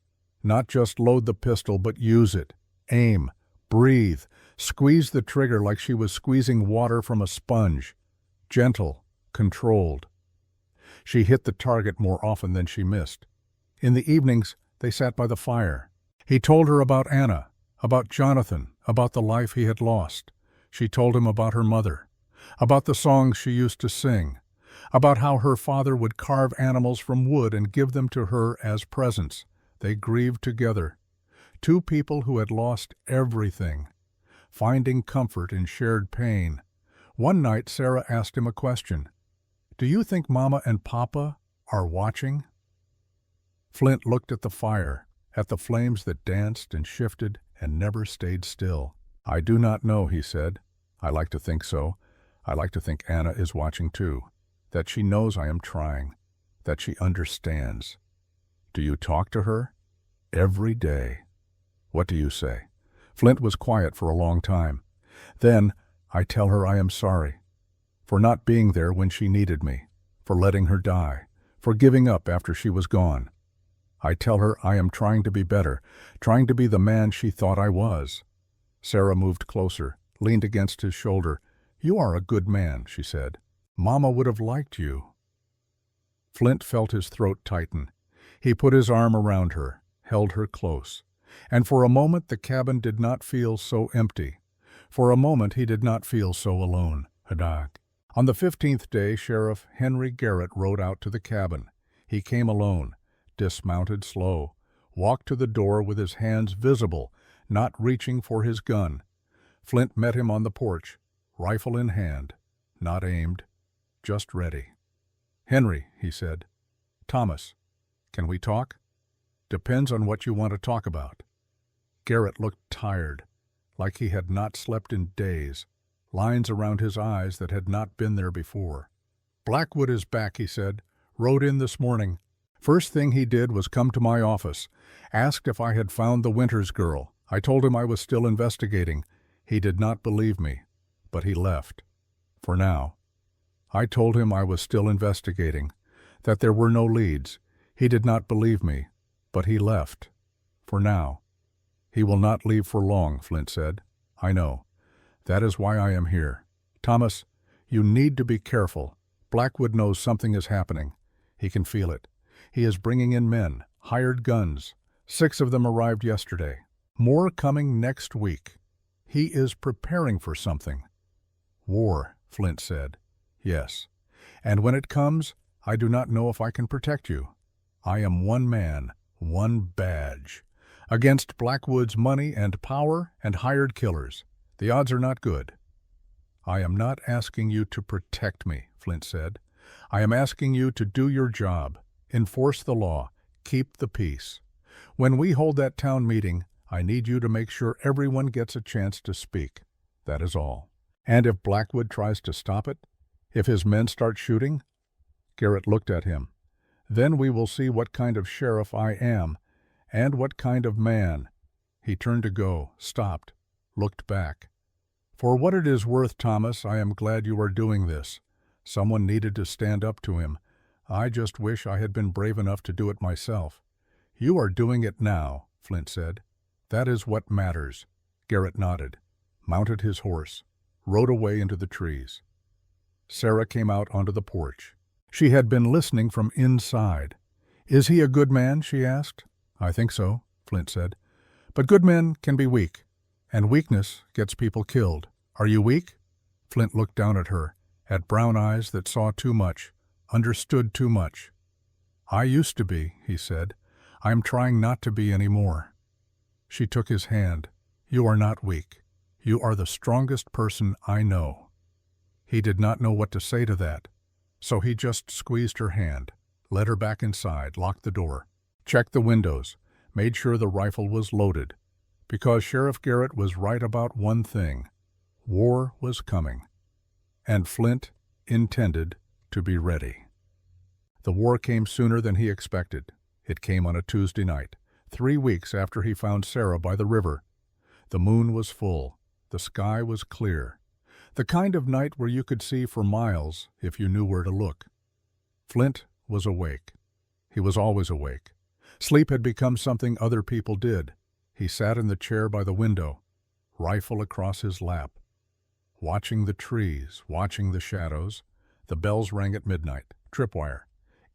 not just load the pistol but use it, aim, breathe, squeeze the trigger like she was squeezing water from a sponge, gentle, controlled. She hit the target more often than she missed. In the evenings, they sat by the fire. He told her about Anna, about Jonathan, about the life he had lost. She told him about her mother, about the songs she used to sing, about how her father would carve animals from wood and give them to her as presents. They grieved together. Two people who had lost everything, finding comfort in shared pain. One night Sarah asked him a question. "Do you think Mama and Papa are watching?" Flint looked at the fire, at the flames that danced and shifted and never stayed still. "I do not know," he said. "I like to think so. I like to think Anna is watching too, that she knows I am trying, that she understands." "Do you talk to her?" "Every day." "What do you say?" Flint was quiet for a long time. Then, "I tell her I am sorry, for not being there when she needed me, for letting her die, for giving up after she was gone. I tell her I am trying to be better, trying to be the man she thought I was." Sarah moved closer, leaned against his shoulder. "You are a good man," she said. "Mama would have liked you." Flint felt his throat tighten. He put his arm around her, held her close. And for a moment the cabin did not feel so empty. For a moment he did not feel so alone. On the 15th day, Sheriff Henry Garrett rode out to the cabin. He came alone, dismounted slow, walked to the door with his hands visible, not reaching for his gun. Flint met him on the porch, rifle in hand, not aimed, just ready. "Henry," he said. "Thomas, can we talk?" "Depends on what you want to talk about." Garrett looked tired, like he had not slept in days, lines around his eyes that had not been there before. "Blackwood is back," he said. "Rode in this morning. First thing he did was come to my office, asked if I had found the Winters girl. I told him I was still investigating. He did not believe me, but he left. For now. I told him I was still investigating, that there were no leads. He did not believe me, but he left. For now. He will not leave for long," Flint said. "I know. That is why I am here. Thomas, you need to be careful. Blackwood knows something is happening. He can feel it. He is bringing in men, hired guns. 6 of them arrived yesterday. More coming next week. He is preparing for something." "War," Flint said. "Yes. And when it comes, I do not know if I can protect you. I am one man, one badge, against Blackwood's money and power and hired killers. The odds are not good." "I am not asking you to protect me," Flint said. "I am asking you to do your job, enforce the law, keep the peace. When we hold that town meeting, I need you to make sure everyone gets a chance to speak. That is all. And if Blackwood tries to stop it, if his men start shooting—" Garrett looked at him. "Then we will see what kind of sheriff I am, and what kind of man." He turned to go, stopped, looked back. "For what it is worth, Thomas, I am glad you are doing this. Someone needed to stand up to him. I just wish I had been brave enough to do it myself." "You are doing it now," Flint said. "That is what matters." Garrett nodded, mounted his horse, rode away into the trees. Sarah came out onto the porch. She had been listening from inside. "Is he a good man?" she asked. "I think so," Flint said. "But good men can be weak, and weakness gets people killed. Are you weak?" Flint looked down at her, at brown eyes that saw too much, understood too much. "I used to be," he said. "I am trying not to be any more." She took his hand. "You are not weak. You are the strongest person I know." He did not know what to say to that, so he just squeezed her hand, led her back inside, locked the door, checked the windows, made sure the rifle was loaded, because Sheriff Garrett was right about one thing. War was coming, and Flint intended to be ready. The war came sooner than he expected. It came on a Tuesday night, 3 weeks after he found Sarah by the river. The moon was full. The sky was clear. The kind of night where you could see for miles if you knew where to look. Flint was awake. He was always awake. Sleep had become something other people did. He sat in the chair by the window, rifle across his lap, watching the trees, watching the shadows. The bells rang at midnight. Tripwire.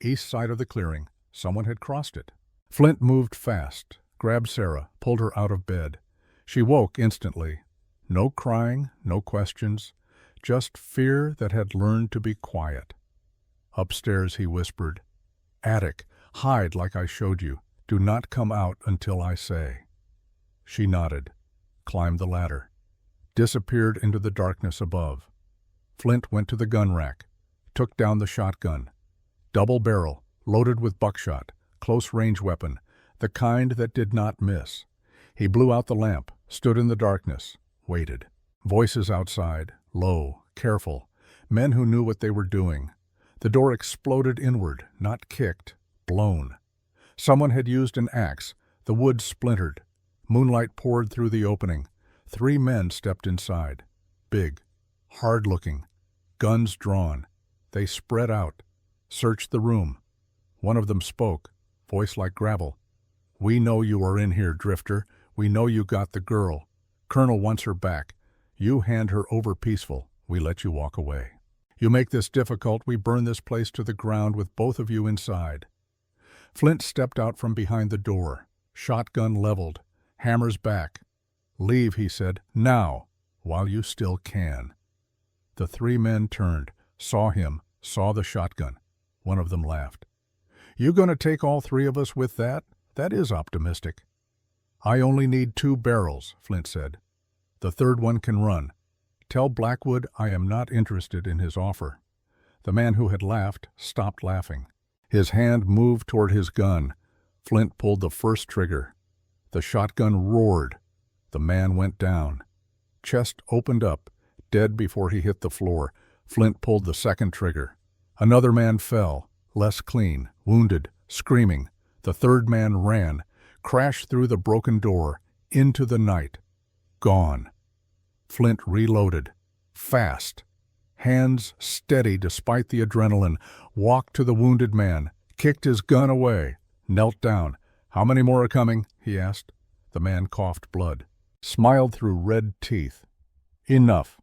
East side of the clearing. Someone had crossed it. Flint moved fast, grabbed Sarah, pulled her out of bed. She woke instantly. No crying, no questions, just fear that had learned to be quiet. Upstairs, he whispered, "Attic, hide like I showed you. Do not come out until I say." She nodded, climbed the ladder, disappeared into the darkness above. Flint went to the gun rack, took down the shotgun. Double barrel, loaded with buckshot, close-range weapon, the kind that did not miss. He blew out the lamp, stood in the darkness, waited. Voices outside, low, careful, men who knew what they were doing. The door exploded inward, not kicked, blown. Someone had used an axe. The wood splintered. Moonlight poured through the opening. 3 men stepped inside. Big, hard-looking, guns drawn. They spread out, searched the room. One of them spoke, voice like gravel. "We know you are in here, Drifter. We know you got the girl. Colonel wants her back. You hand her over peaceful. We let you walk away. You make this difficult, we burn this place to the ground with both of you inside." Flint stepped out from behind the door, shotgun leveled, hammers back. "Leave," he said, "now, while you still can." The 3 men turned, saw him, saw the shotgun. One of them laughed. "You gonna take all 3 of us with that? That is optimistic." "I only need 2 barrels," Flint said. "The 3rd one can run. Tell Blackwood I am not interested in his offer." The man who had laughed stopped laughing. His hand moved toward his gun. Flint pulled the first trigger. The shotgun roared. The man went down. Chest opened up, dead before he hit the floor. Flint pulled the second trigger. Another man fell, less clean, wounded, screaming. The 3rd man ran, crashed through the broken door, into the night. Gone. Flint reloaded. Fast. Hands steady despite the adrenaline, walked to the wounded man, kicked his gun away, knelt down. "How many more are coming?" he asked. The man coughed blood, smiled through red teeth. "Enough.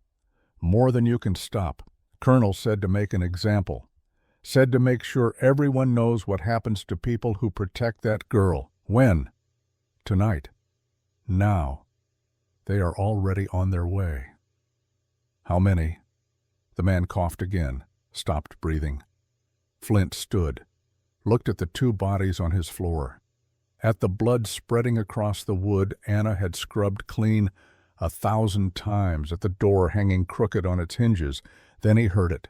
More than you can stop. Colonel said to make an example. Said to make sure everyone knows what happens to people who protect that girl. When? Tonight. Now. They are already on their way." "How many?" The man coughed again, stopped breathing. Flint stood, looked at the 2 bodies on his floor. At the blood spreading across the wood Anna had scrubbed clean 1,000 times, at the door hanging crooked on its hinges. Then he heard it.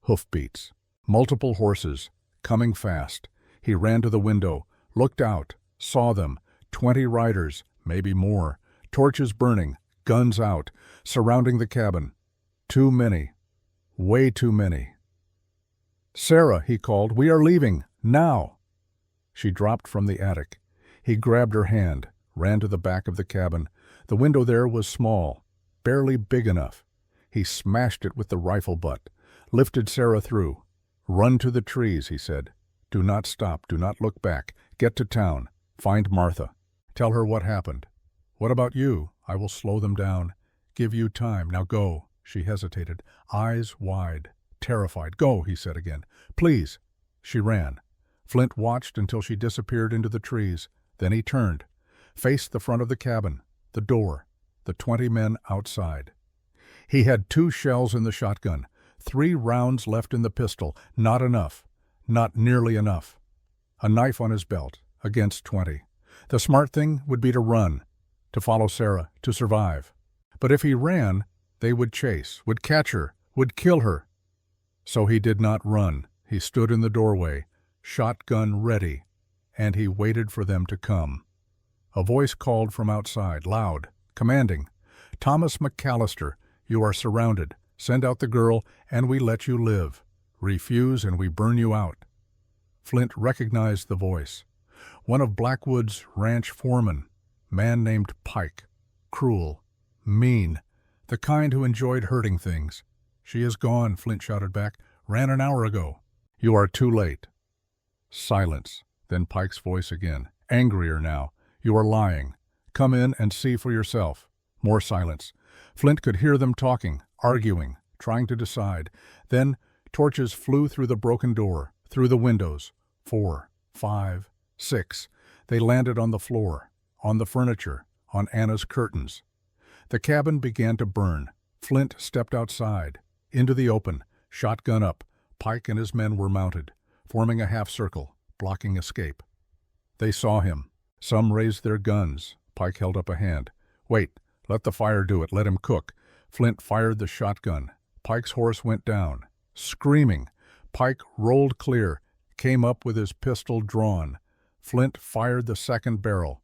Hoofbeats. Multiple horses, coming fast. He ran to the window, looked out, saw them. 20 riders, maybe more. Torches burning, guns out, surrounding the cabin. Too many. Way too many. "Sarah," he called, "we are leaving. Now." She dropped from the attic. He grabbed her hand, ran to the back of the cabin. The window there was small, barely big enough. He smashed it with the rifle butt, lifted Sarah through. "Run to the trees," he said. "Do not stop, do not look back. Get to town. Find Martha. Tell her what happened. What about you? I will slow them down. Give you time. Now go." She hesitated, eyes wide, terrified. "Go," he said again. "Please." She ran. Flint watched until she disappeared into the trees. Then he turned, faced the front of the cabin, the door, the 20 men outside. He had 2 shells in the shotgun, 3 rounds left in the pistol. Not enough. Not nearly enough. A knife on his belt, against 20. The smart thing would be to run, to follow Sarah, to survive. But if he ran, they would chase, would catch her, would kill her. So he did not run. He stood in the doorway, shotgun ready, and he waited for them to come. A voice called from outside, loud, commanding, "Thomas McAllister, you are surrounded. Send out the girl, and we let you live. Refuse, and we burn you out." Flint recognized the voice. One of Blackwood's ranch foremen, man named Pike. Cruel, mean, the kind who enjoyed hurting things. "She is gone," Flint shouted back. "Ran an hour ago." "You are too late." Silence. Then Pike's voice again, angrier now. "You are lying. Come in and see for yourself." More silence. Flint could hear them talking, arguing, trying to decide. Then torches flew through the broken door, through the windows. 4, 5, 6. They landed on the floor, on the furniture, on Anna's curtains. The cabin began to burn. Flint stepped outside, into the open, shotgun up. Pike and his men were mounted, forming a half-circle, blocking escape. They saw him. Some raised their guns. Pike held up a hand. "Wait, let the fire do it, let him cook." Flint fired the shotgun. Pike's horse went down. Screaming, Pike rolled clear, came up with his pistol drawn. Flint fired the second barrel.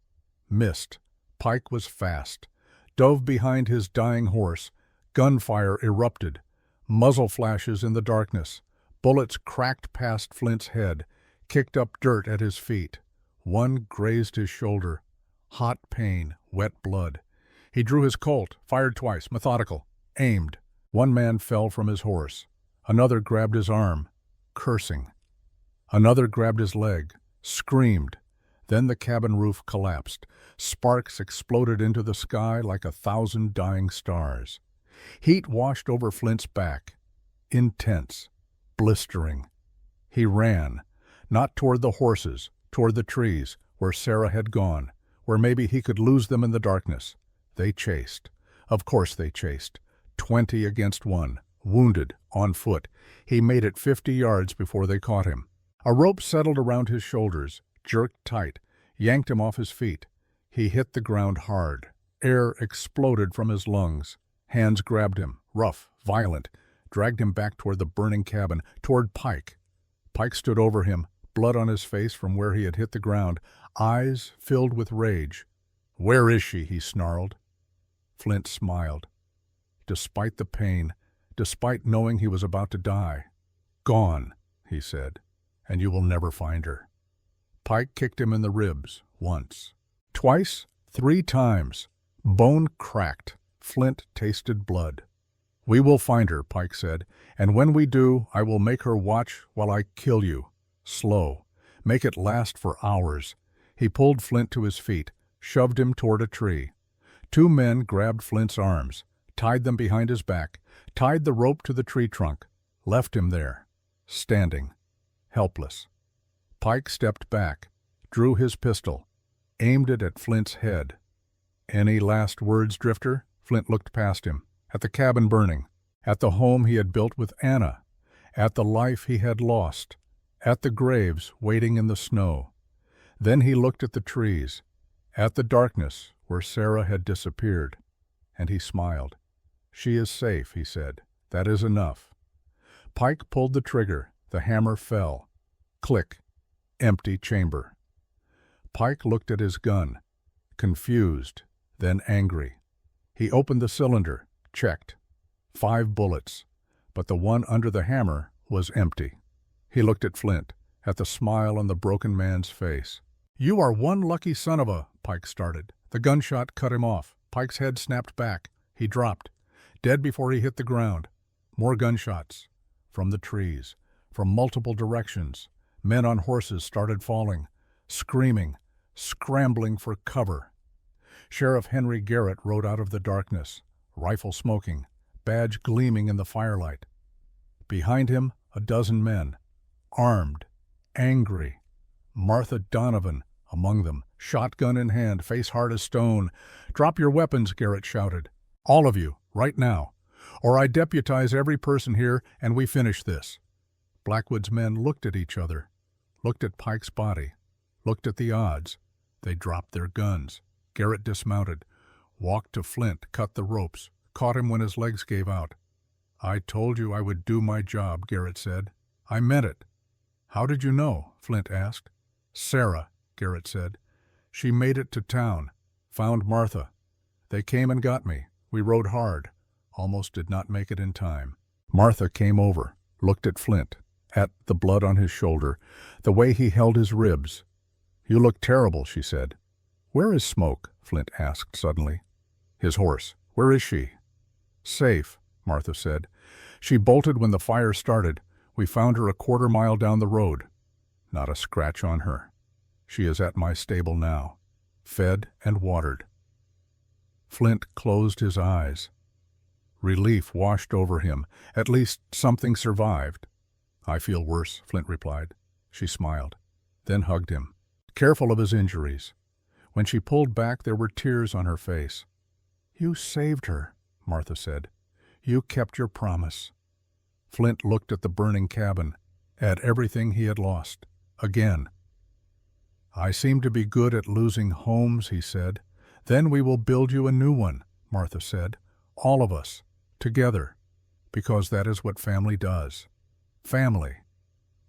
Missed. Pike was fast. Dove behind his dying horse. Gunfire erupted. Muzzle flashes in the darkness. Bullets cracked past Flint's head, kicked up dirt at his feet. One grazed his shoulder. Hot pain, wet blood. He drew his Colt, fired twice, methodical, aimed. One man fell from his horse. Another grabbed his arm, cursing. Another grabbed his leg, screamed. Then the cabin roof collapsed. Sparks exploded into the sky like 1,000 dying stars. Heat washed over Flint's back. Intense, blistering. He ran, not toward the horses, toward the trees, where Sarah had gone, where maybe he could lose them in the darkness. They chased. Of course they chased. 20 against 1, wounded, on foot. He made it 50 yards before they caught him. A rope settled around his shoulders, jerked tight, yanked him off his feet. He hit the ground hard. Air exploded from his lungs. Hands grabbed him, rough, violent, dragged him back toward the burning cabin, toward Pike. Pike stood over him, blood on his face from where he had hit the ground, eyes filled with rage. "Where is she?" he snarled. Flint smiled. Despite the pain, despite knowing he was about to die. "Gone," he said, "and you will never find her." Pike kicked him in the ribs, once. Twice, 3 times. Bone cracked. Flint tasted blood. "We will find her," Pike said, "and when we do, I will make her watch while I kill you. Slow. Make it last for hours." He pulled Flint to his feet, shoved him toward a tree. 2 men grabbed Flint's arms, tied them behind his back, tied the rope to the tree trunk, left him there, standing, helpless. Pike stepped back, drew his pistol, aimed it at Flint's head. "Any last words, Drifter?" Flint looked past him, at the cabin burning, at the home he had built with Anna, at the life he had lost, at the graves waiting in the snow. Then he looked at the trees, at the darkness where Sarah had disappeared, and he smiled. "She is safe," he said. "That is enough." Pike pulled the trigger. The hammer fell. Click. Empty chamber. Pike looked at his gun, confused, then angry. He opened the cylinder, checked. 5 bullets, but the one under the hammer was empty. He looked at Flint, at the smile on the broken man's face. "You are one lucky son of a—" Pike started. The gunshot cut him off. Pike's head snapped back. He dropped, dead before he hit the ground. More gunshots. From the trees, from multiple directions. Men on horses started falling, screaming, scrambling for cover. Sheriff Henry Garrett rode out of the darkness, rifle smoking, badge gleaming in the firelight. Behind him, a dozen men, armed, angry. Martha Donovan among them, shotgun in hand, face hard as stone. "Drop your weapons," Garrett shouted. "All of you, right now, or I deputize every person here and we finish this." Blackwood's men looked at each other, looked at Pike's body, looked at the odds. They dropped their guns. Garrett dismounted, walked to Flint, cut the ropes, caught him when his legs gave out. I told you I would do my job, Garrett said. I meant it. How did you know? Flint asked. Sarah, Garrett said. She made it to town. Found Martha. They came and got me. We rode hard. Almost did not make it in time. Martha came over, looked at Flint, at the blood on his shoulder, the way he held his ribs. You look terrible, she said. Where is Smoke? Flint asked suddenly. His horse. Where is she? Safe, Martha said. She bolted when the fire started. We found her a quarter-mile down the road. Not a scratch on her. She is at my stable now, fed and watered. Flint closed his eyes. Relief washed over him. At least something survived. I feel worse, Flint replied. She smiled, then hugged him, careful of his injuries. When she pulled back, there were tears on her face. You saved her, Martha said. You kept your promise. Flint looked at the burning cabin, at everything he had lost. Again. I seem to be good at losing homes, he said. Then we will build you a new one, Martha said. All of us, together, because that is what family does. Family.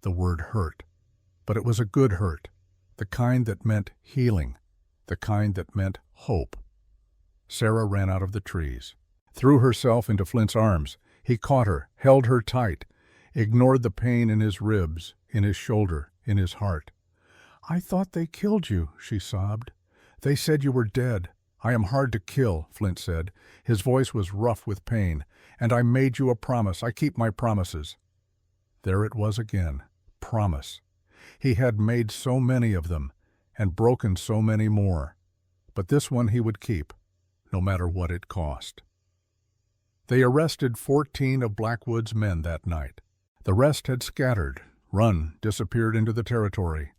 The word hurt. But it was a good hurt, the kind that meant healing, the kind that meant hope. Sarah ran out of the trees, threw herself into Flint's arms. He caught her, held her tight, ignored the pain in his ribs, in his shoulder, in his heart. I thought they killed you, she sobbed. They said you were dead. I am hard to kill, Flint said. His voice was rough with pain. And I made you a promise. I keep my promises. There it was again. Promise. He had made so many of them, and broken so many more. But this one he would keep, no matter what it cost. They arrested 14 of Blackwood's men that night. The rest had scattered, run, disappeared into the territory.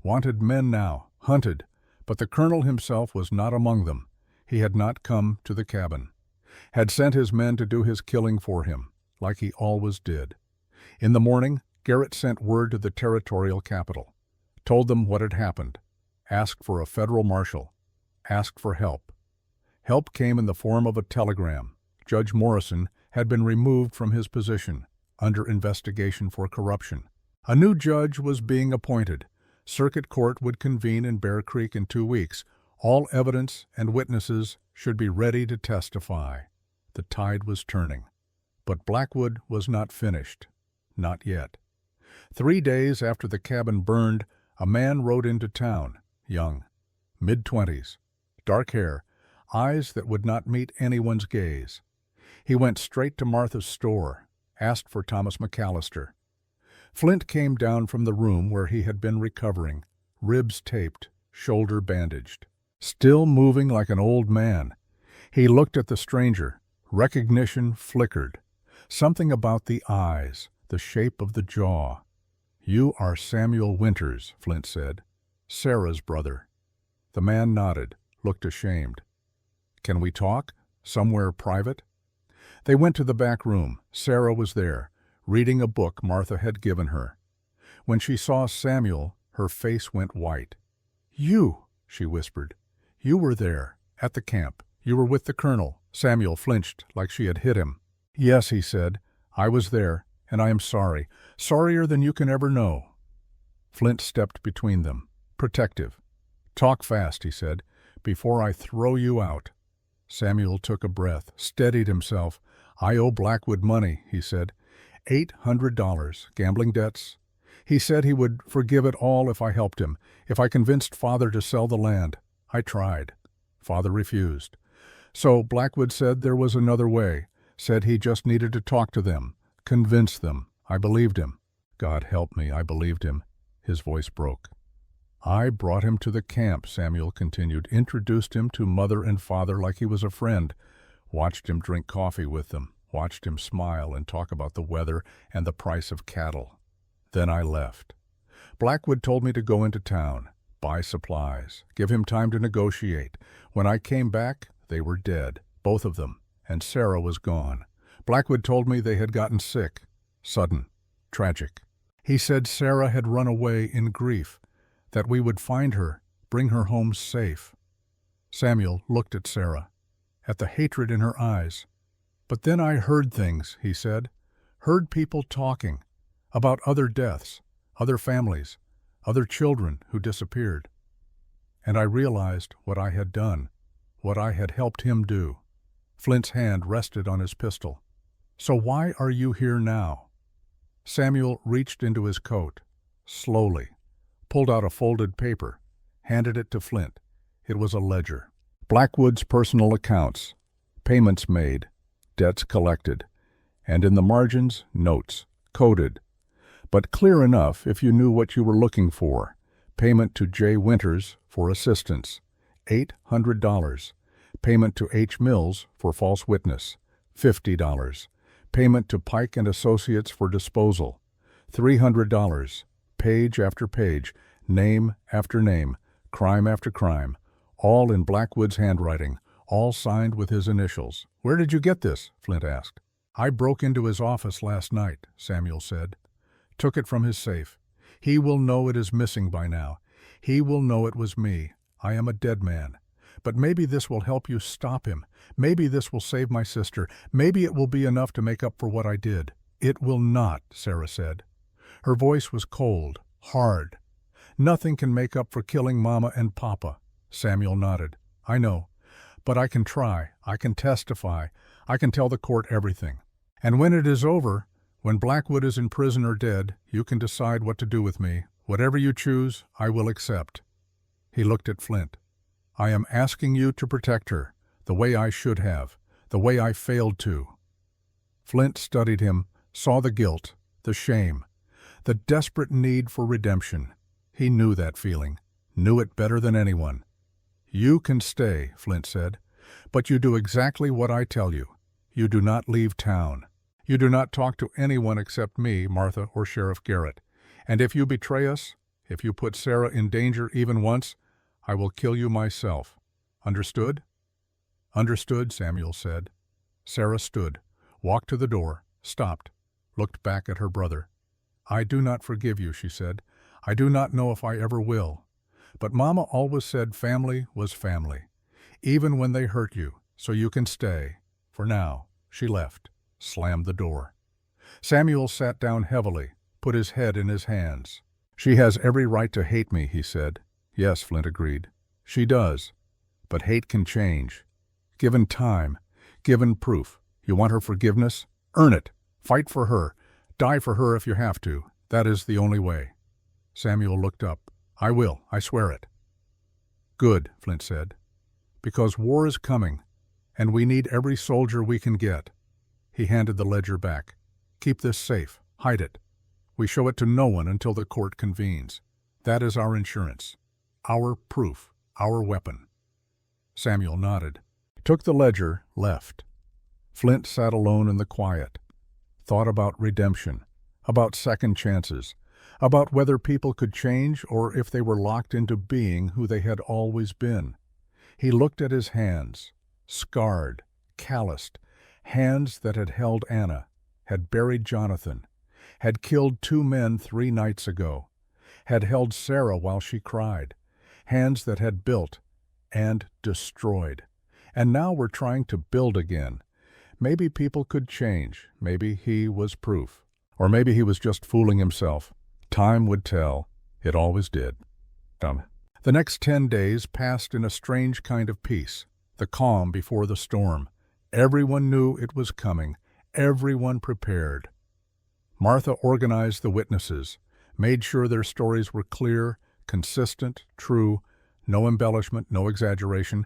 Wanted men now, hunted, but the colonel himself was not among them. He had not come to the cabin. Had sent his men to do his killing for him, like he always did. In the morning, Garrett sent word to the territorial capital, told them what had happened, asked for a federal marshal, asked for help. Help came in the form of a telegram. Judge Morrison had been removed from his position, under investigation for corruption. A new judge was being appointed. Circuit Court would convene in Bear Creek in 2 weeks. All evidence and witnesses should be ready to testify. The tide was turning. But Blackwood was not finished. Not yet. 3 days after the cabin burned, a man rode into town, young, mid-20s, dark hair, eyes that would not meet anyone's gaze. He went straight to Martha's store, asked for Thomas McAllister. Flint came down from the room where he had been recovering, ribs taped, shoulder bandaged. Still moving like an old man. He looked at the stranger. Recognition flickered. Something about the eyes, the shape of the jaw. You are Samuel Winters, Flint said. Sarah's brother. The man nodded, looked ashamed. Can we talk? Somewhere private? They went to the back room. Sarah was there, reading a book Martha had given her. When she saw Samuel, her face went white. You, she whispered. You were there, at the camp. You were with the colonel. Samuel flinched like she had hit him. Yes, he said. I was there, and I am sorry. Sorrier than you can ever know. Flint stepped between them, protective. Talk fast, he said, before I throw you out. Samuel took a breath, steadied himself. I owe Blackwood money, he said. $800, gambling debts. He said he would forgive it all if I helped him, if I convinced Father to sell the land. I tried. Father refused. So Blackwood said there was another way, said he just needed to talk to them, convince them. I believed him. God help me, I believed him. His voice broke. I brought him to the camp, Samuel continued, introduced him to Mother and Father like he was a friend, watched him drink coffee with them, watched him smile and talk about the weather and the price of cattle. Then I left. Blackwood told me to go into town, buy supplies, give him time to negotiate. When I came back, they were dead, both of them, and Sarah was gone. Blackwood told me they had gotten sick, sudden, tragic. He said Sarah had run away in grief, that we would find her, bring her home safe. Samuel looked at Sarah, at the hatred in her eyes. But then I heard things, he said. Heard people talking about other deaths, other families, other children who disappeared. And I realized what I had done, what I had helped him do. Flint's hand rested on his pistol. So why are you here now? Samuel reached into his coat, slowly, pulled out a folded paper, handed it to Flint. It was a ledger. Blackwood's personal accounts, payments made, debts collected, and in the margins, notes, coded. But clear enough if you knew what you were looking for. Payment to J. Winters for assistance, $800. Payment to H. Mills for false witness, $50. Payment to Pike and Associates for disposal, $300. Page after page, name after name, crime after crime, all in Blackwood's handwriting, all signed with his initials. Where did you get this? Flint asked. I broke into his office last night, Samuel said. Took it from his safe. He will know it is missing by now. He will know it was me. I am a dead man. But maybe this will help you stop him. Maybe this will save my sister. Maybe it will be enough to make up for what I did. It will not, Sarah said. Her voice was cold, hard. Nothing can make up for killing Mama and Papa. Samuel nodded. I know. But I can try. I can testify. I can tell the court everything. And when it is over, when Blackwood is in prison or dead, you can decide what to do with me. Whatever you choose, I will accept. He looked at Flint. I am asking you to protect her, the way I should have, the way I failed to. Flint studied him, saw the guilt, the shame, the desperate need for redemption. He knew that feeling, knew it better than anyone. You can stay, Flint said, but you do exactly what I tell you. You do not leave town. You do not talk to anyone except me, Martha, or Sheriff Garrett. And if you betray us, if you put Sarah in danger even once, I will kill you myself. Understood? Understood, Samuel said. Sarah stood, walked to the door, stopped, looked back at her brother. I do not forgive you, she said. I do not know if I ever will. But Mama always said family was family, even when they hurt you, so you can stay. For now. She left, slammed the door. Samuel sat down heavily, put his head in his hands. She has every right to hate me, he said. Yes, Flint agreed. She does. But hate can change. Given time, given proof. You want her forgiveness? Earn it. Fight for her. Die for her if you have to. That is the only way. Samuel looked up. I will. I swear it. Good, Flint said. Because war is coming, and we need every soldier we can get. He handed the ledger back. Keep this safe. Hide it. We show it to no one until the court convenes. That is our insurance. Our proof. Our weapon. Samuel nodded, took the ledger, left. Flint sat alone in the quiet, thought about redemption, about second chances, about whether people could change or if they were locked into being who they had always been. He looked at his hands, scarred, calloused, hands that had held Anna, had buried Jonathan, had killed 2 men 3 nights ago, had held Sarah while she cried, hands that had built and destroyed, and now were trying to build again. Maybe people could change. Maybe he was proof. Or maybe he was just fooling himself. Time would tell. It always did. The next 10 days passed in a strange kind of peace, the calm before the storm. Everyone knew it was coming. Everyone prepared. Martha organized the witnesses, made sure their stories were clear, consistent, true, no embellishment, no exaggeration,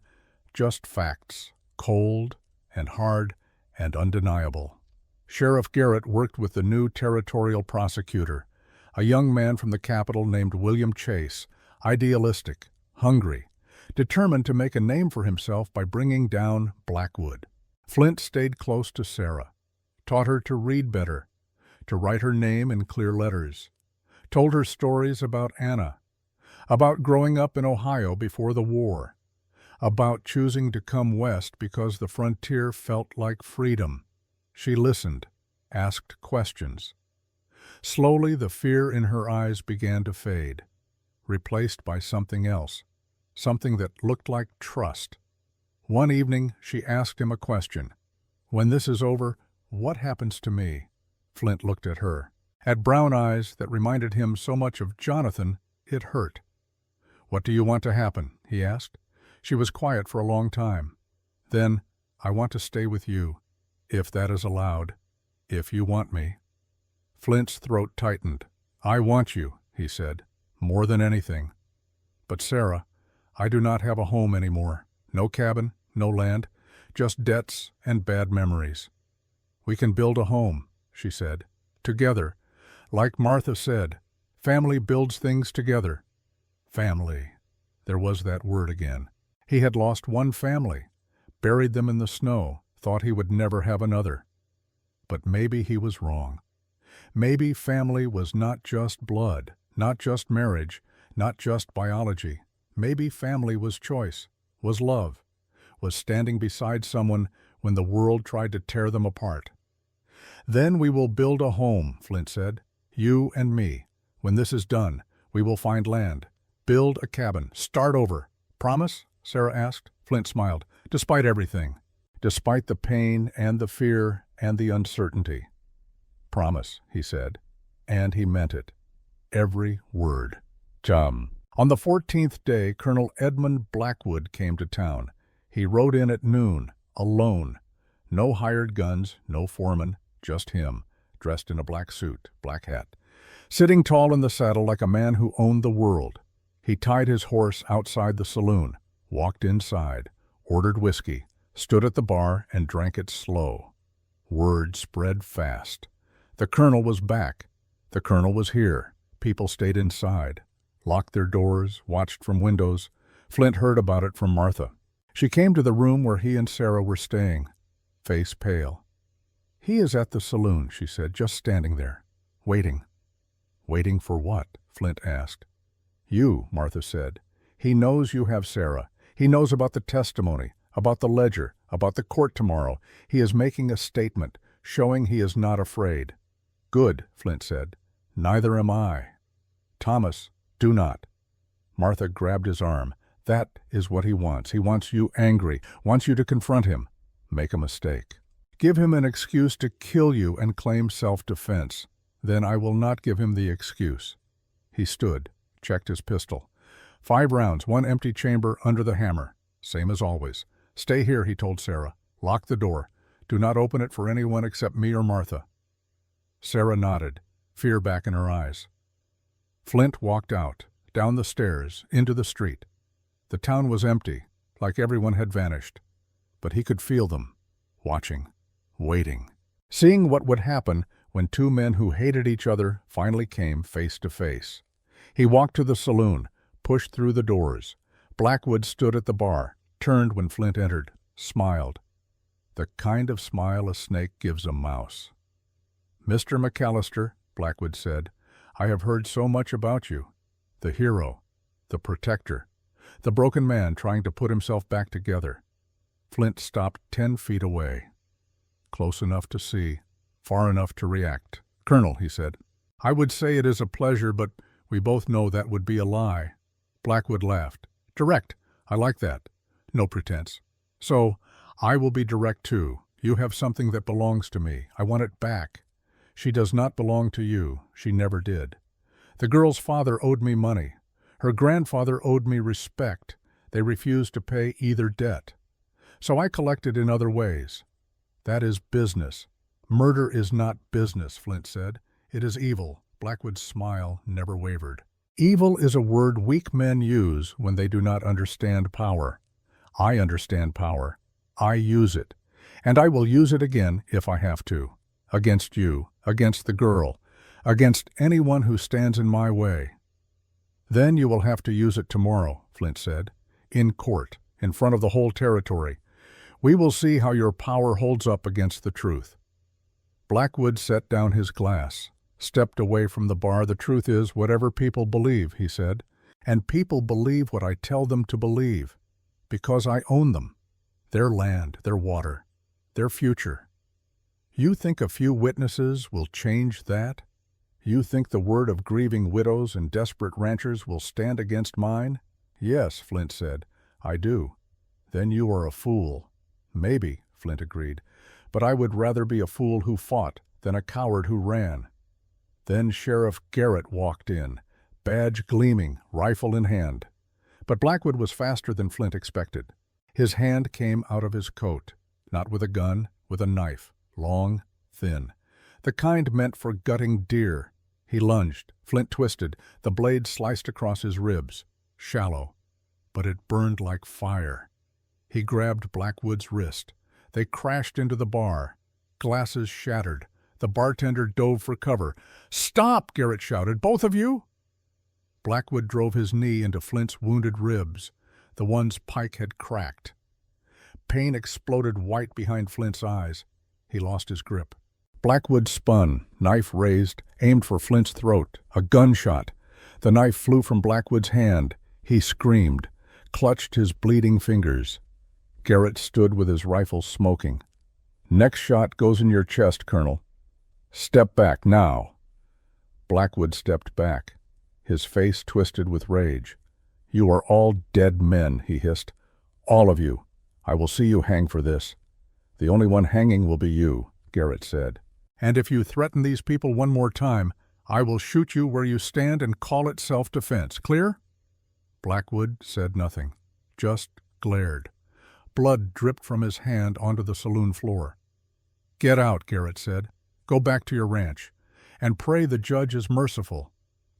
just facts, cold and hard and undeniable. Sheriff Garrett worked with the new territorial prosecutor, a young man from the capital named William Chase, idealistic, hungry, determined to make a name for himself by bringing down Blackwood. Flint stayed close to Sarah, taught her to read better, to write her name in clear letters, told her stories about Anna, about growing up in Ohio before the war, about choosing to come west because the frontier felt like freedom. She listened, asked questions. Slowly the fear in her eyes began to fade, replaced by something else, something that looked like trust. One evening she asked him a question. When this is over, what happens to me?" Flint looked at her. At brown eyes that reminded him so much of Jonathan, it hurt. "What do you want to happen?" he asked. She was quiet for a long time. Then, "I want to stay with you, if that is allowed, if you want me." Flint's throat tightened. "I want you," he said, "more than anything. But Sarah, I do not have a home anymore. No cabin, no land, just debts and bad memories." "We can build a home," she said, "together. Like Martha said, family builds things together." Family. There was that word again. He had lost one family, buried them in the snow, thought he would never have another. But maybe he was wrong. Maybe family was not just blood, not just marriage, not just biology. Maybe family was choice, was love, was standing beside someone when the world tried to tear them apart. "Then we will build a home," Flint said. "You and me. When this is done, we will find land, build a cabin, start over. Promise?" Sarah asked. Flint smiled. "Despite everything. Despite the pain and the fear and the uncertainty." "Promise," he said. And he meant it. Every word. On the 14th day, Colonel Edmund Blackwood came to town. He rode in at noon, alone. No hired guns, no foreman, just him, dressed in a black suit, black hat, sitting tall in the saddle like a man who owned the world. He tied his horse outside the saloon, walked inside, ordered whiskey, stood at the bar and drank it slow. Word spread fast. The colonel was back. The colonel was here. People stayed inside, locked their doors, watched from windows. Flint heard about it from Martha. She came to the room where he and Sarah were staying, face pale. "He is at the saloon," she said, "just standing there, waiting." "Waiting for what?" Flint asked. "You," Martha said. "He knows you have Sarah. He knows about the testimony, about the ledger, about the court tomorrow. He is making a statement, showing he is not afraid." "Good," Flint said. "Neither am I." "Thomas, do not." Martha grabbed his arm. "That is what he wants. He wants you angry, wants you to confront him. Make a mistake. Give him an excuse to kill you and claim self-defense. Then I will not give him the excuse." He stood, checked his pistol. 5 rounds, 1 empty chamber under the hammer. Same as always. "Stay here," he told Sarah. "Lock the door. Do not open it for anyone except me or Martha." Sarah nodded, fear back in her eyes. Flint walked out, down the stairs, into the street. The town was empty, like everyone had vanished. But he could feel them, watching, waiting, seeing what would happen when 2 men who hated each other finally came face to face. He walked to the saloon, pushed through the doors. Blackwood stood at the bar, turned when Flint entered, smiled. The kind of smile a snake gives a mouse. "Mr. McAllister," Blackwood said, "I have heard so much about you. The hero, the protector, the broken man trying to put himself back together." Flint stopped 10 feet away. Close enough to see, far enough to react. "Colonel," he said, "I would say it is a pleasure, but we both know that would be a lie." Blackwood laughed. "Direct. I like that. No pretense. So, I will be direct too. You have something that belongs to me. I want it back. She does not belong to you. She never did. The girl's father owed me money. Her grandfather owed me respect. They refused to pay either debt. So I collected in other ways. That is business. Murder is not business," Flint said. "It is evil." Blackwood's smile never wavered. "Evil is a word weak men use when they do not understand power. I understand power. I use it. And I will use it again if I have to. Against you, against the girl, against anyone who stands in my way." "Then you will have to use it tomorrow," Flint said. "In court, in front of the whole territory. We will see how your power holds up against the truth." Blackwood set down his glass, stepped away from the bar. "The truth is whatever people believe," he said. "And people believe what I tell them to believe, because I own them. Their land, their water, their future. You think a few witnesses will change that? You think the word of grieving widows and desperate ranchers will stand against mine?" "Yes," Flint said, "I do." "Then you are a fool." "Maybe," Flint agreed, but I would rather be a fool who fought than a coward who ran." Then Sheriff Garrett walked in, badge gleaming, rifle in hand. But Blackwood was faster than Flint expected. His hand came out of his coat, not with a gun, with a knife, long, thin, the kind meant for gutting deer. He lunged. Flint twisted. The blade sliced across his ribs, shallow, but it burned like fire. He grabbed Blackwood's wrist. They crashed into the bar. Glasses shattered. The bartender dove for cover. "Stop!" Garrett shouted. "Both of you!" Blackwood drove his knee into Flint's wounded ribs, the ones Pike had cracked. Pain exploded white behind Flint's eyes. He lost his grip. Blackwood spun, knife raised, aimed for Flint's throat. A gunshot. The knife flew from Blackwood's hand. He screamed, clutched his bleeding fingers. Garrett stood with his rifle smoking. "Next shot goes in your chest, Colonel. Step back, now." Blackwood stepped back, his face twisted with rage. "You are all dead men," he hissed. "All of you. I will see you hang for this." "The only one hanging will be you," Garrett said. "And if you threaten these people one more time, I will shoot you where you stand and call it self-defense. Clear?" Blackwood said nothing, just glared. Blood dripped from his hand onto the saloon floor. "Get out," Garrett said. "Go back to your ranch, and pray the judge is merciful,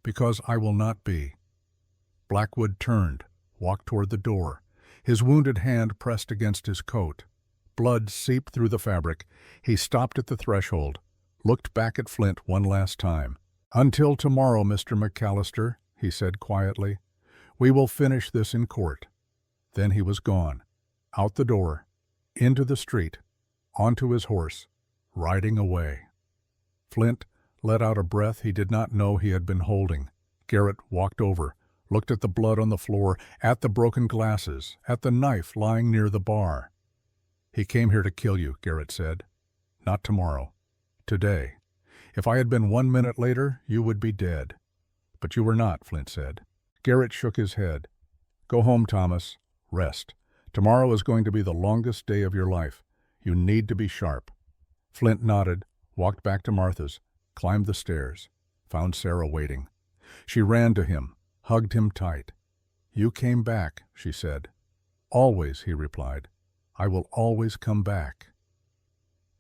because I will not be." Blackwood turned, walked toward the door. His wounded hand pressed against his coat. Blood seeped through the fabric. He stopped at the threshold, looked back at Flint one last time. "Until tomorrow, Mr. McAllister," he said quietly. "We will finish this in court." Then he was gone, out the door, into the street, onto his horse, riding away. Flint let out a breath he did not know he had been holding. Garrett walked over, looked at the blood on the floor, at the broken glasses, at the knife lying near the bar. "He came here to kill you," Garrett said. "Not tomorrow. Today. If I had been 1 minute later, you would be dead." "But you were not," Flint said. Garrett shook his head. "Go home, Thomas. Rest. Tomorrow is going to be the longest day of your life. You need to be sharp." Flint nodded, walked back to Martha's, climbed the stairs, found Sarah waiting. She ran to him, hugged him tight. "You came back," she said. "Always," he replied. "I will always come back."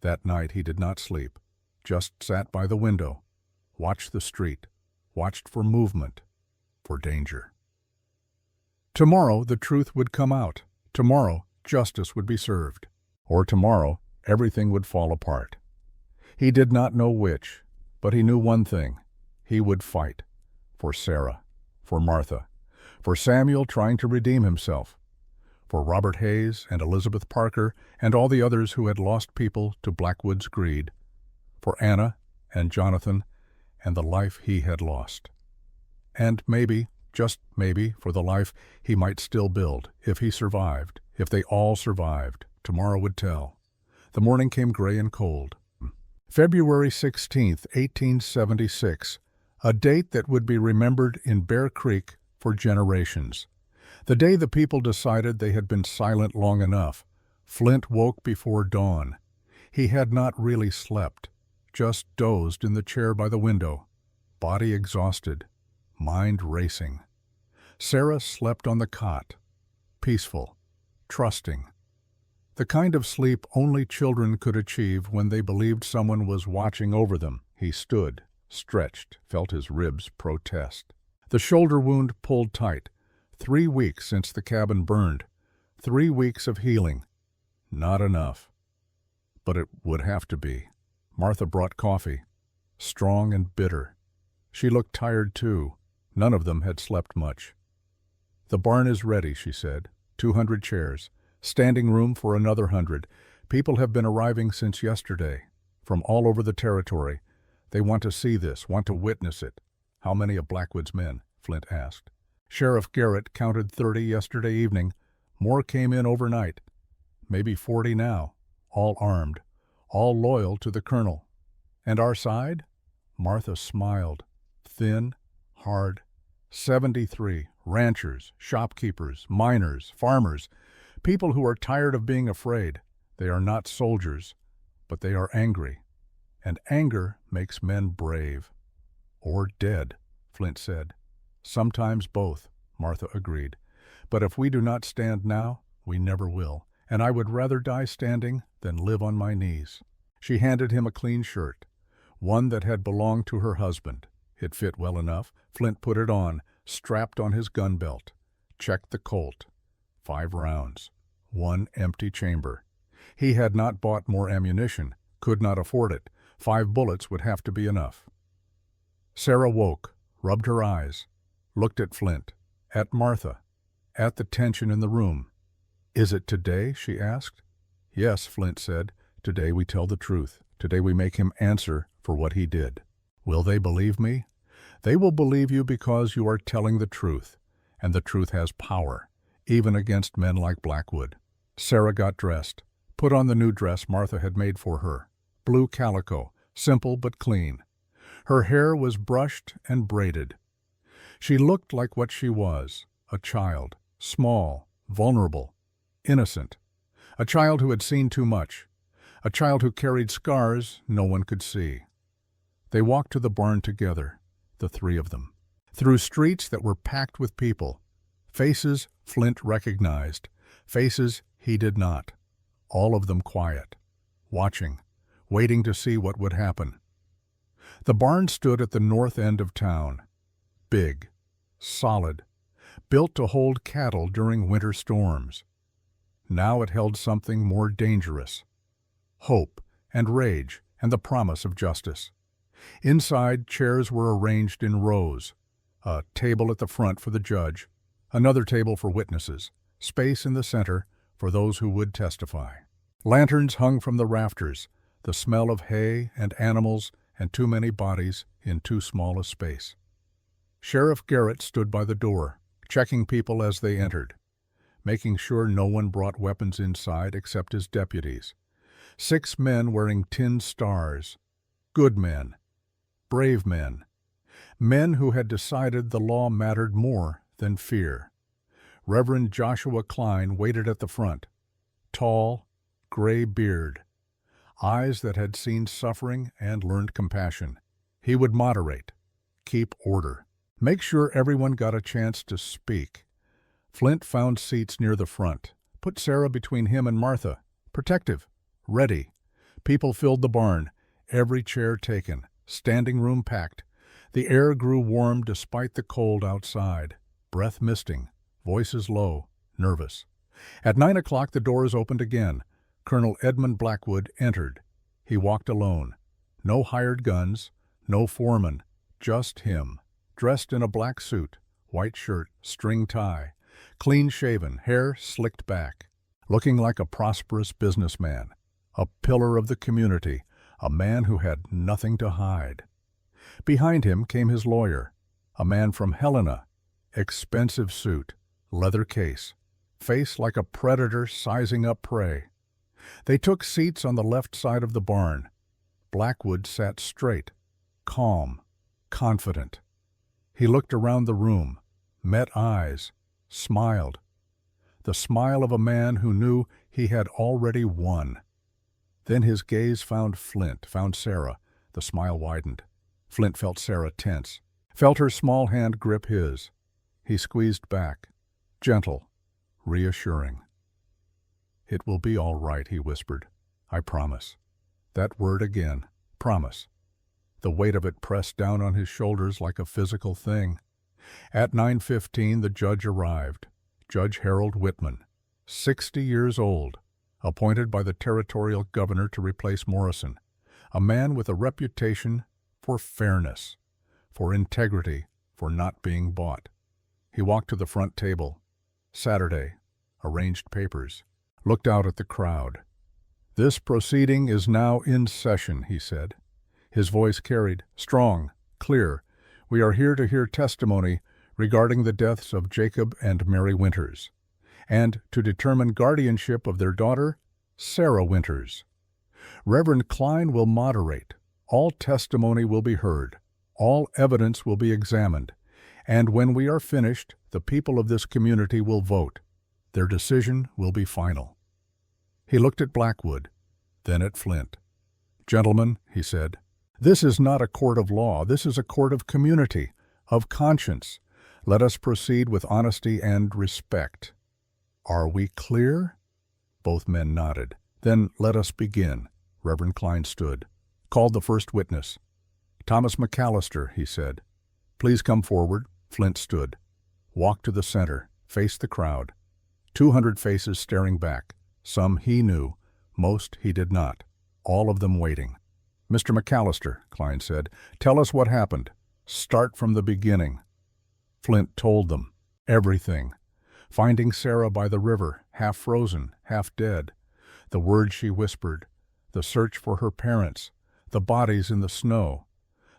That night he did not sleep, just sat by the window, watched the street, watched for movement, for danger. Tomorrow the truth would come out. Tomorrow justice would be served. Or tomorrow everything would fall apart. He did not know which, but he knew one thing. He would fight. For Sarah, for Martha, for Samuel trying to redeem himself, for Robert Hayes and Elizabeth Parker and all the others who had lost people to Blackwood's greed, for Anna and Jonathan and the life he had lost. And maybe, just maybe, for the life he might still build, if he survived, if they all survived. Tomorrow would tell. The morning came gray and cold. February 16th, 1876, a date that would be remembered in Bear Creek for generations. The day the people decided they had been silent long enough. Flint woke before dawn. He had not really slept, just dozed in the chair by the window, body exhausted, mind racing. Sarah slept on the cot, peaceful, trusting. The kind of sleep only children could achieve when they believed someone was watching over them. He stood, stretched, felt his ribs protest. The shoulder wound pulled tight. 3 weeks since the cabin burned. 3 weeks of healing. Not enough. But it would have to be. Martha brought coffee, strong and bitter. She looked tired too. None of them had slept much. "The barn is ready," she said. 200 chairs. Standing room for another 100. People have been arriving since yesterday, from all over the territory. They want to see this, want to witness it. "How many of Blackwood's men?" Flint asked. Sheriff Garrett counted 30 yesterday evening. More came in overnight. Maybe 40 now, all armed, all loyal to the colonel. "And our side?" Martha smiled, thin, hard. 73, ranchers, shopkeepers, miners, farmers, people who are tired of being afraid. They are not soldiers, but they are angry, and anger makes men brave. Or dead, Flint said. Sometimes both, Martha agreed. But if we do not stand now, we never will, and I would rather die standing than live on my knees. She handed him a clean shirt, one that had belonged to her husband. It fit well enough. Flint put it on, strapped on his gun belt, checked the Colt. 5 rounds, 1 empty chamber. He had not bought more ammunition, could not afford it. 5 bullets would have to be enough. Sarah woke, rubbed her eyes, looked at Flint, at Martha, at the tension in the room. "Is it today?" she asked. "Yes," Flint said. "Today we tell the truth. Today we make him answer for what he did." "Will they believe me?" "They will believe you because you are telling the truth, and the truth has power, even against men like Blackwood." Sarah got dressed, put on the new dress Martha had made for her, blue calico, simple but clean. Her hair was brushed and braided. She looked like what she was, a child, small, vulnerable, innocent, a child who had seen too much, a child who carried scars no one could see. They walked to the barn together, the 3 of them, through streets that were packed with people, faces Flint recognized, faces he did not, all of them quiet, watching, waiting to see what would happen. The barn stood at the north end of town, big, solid, built to hold cattle during winter storms. Now it held something more dangerous, hope and rage and the promise of justice. Inside, chairs were arranged in rows, a table at the front for the judge, another table for witnesses, space in the center for those who would testify. Lanterns hung from the rafters, the smell of hay and animals and too many bodies in too small a space. Sheriff Garrett stood by the door, checking people as they entered, making sure no one brought weapons inside except his deputies. 6 men wearing tin stars, good men, brave men, men who had decided the law mattered more than fear. Reverend Joshua Klein waited at the front, tall, gray beard, eyes that had seen suffering and learned compassion. He would moderate, keep order, make sure everyone got a chance to speak. Flint found seats near the front, put Sarah between him and Martha, protective, ready. People filled the barn, every chair taken, standing room packed. The air grew warm despite the cold outside, breath misting, voices low, nervous. At 9 o'clock the doors opened again. Colonel Edmund Blackwood entered. He walked alone. No hired guns, no foreman, just him, dressed in a black suit, white shirt, string tie, clean-shaven, hair slicked back, looking like a prosperous businessman, a pillar of the community, a man who had nothing to hide. Behind him came his lawyer, a man from Helena, expensive suit, leather case, face like a predator sizing up prey. They took seats on the left side of the barn. Blackwood sat straight, calm, confident. He looked around the room, met eyes, smiled. The smile of a man who knew he had already won. Then his gaze found Flint, found Sarah. The smile widened. Flint felt Sarah tense, felt her small hand grip his. He squeezed back, gentle, reassuring. "It will be all right," he whispered. "I promise." That word again, promise. The weight of it pressed down on his shoulders like a physical thing. At 9:15 the judge arrived, Judge Harold Whitman, 60 years old, appointed by the territorial governor to replace Morrison, a man with a reputation for fairness, for integrity, for not being bought. He walked to the front table. Saturday, arranged papers, looked out at the crowd. "This proceeding is now in session," he said. His voice carried, strong, clear. "We are here to hear testimony regarding the deaths of Jacob and Mary Winters, and to determine guardianship of their daughter, Sarah Winters. Reverend Klein will moderate. All testimony will be heard. All evidence will be examined. And when we are finished, the people of this community will vote. Their decision will be final." He looked at Blackwood, then at Flint. "Gentlemen," he said, "this is not a court of law. This is a court of community, of conscience. Let us proceed with honesty and respect. Are we clear?" Both men nodded. "Then let us begin." Reverend Klein stood, called the first witness. "Thomas McAllister," he said. "Please come forward." Flint stood, walked to the center, faced the crowd. 200 faces staring back. Some he knew, most he did not. All of them waiting. "Mr. McAllister," Klein said, "tell us what happened. Start from the beginning." Flint told them everything. Finding Sarah by the river, half frozen, half dead. The words she whispered. The search for her parents. The bodies in the snow.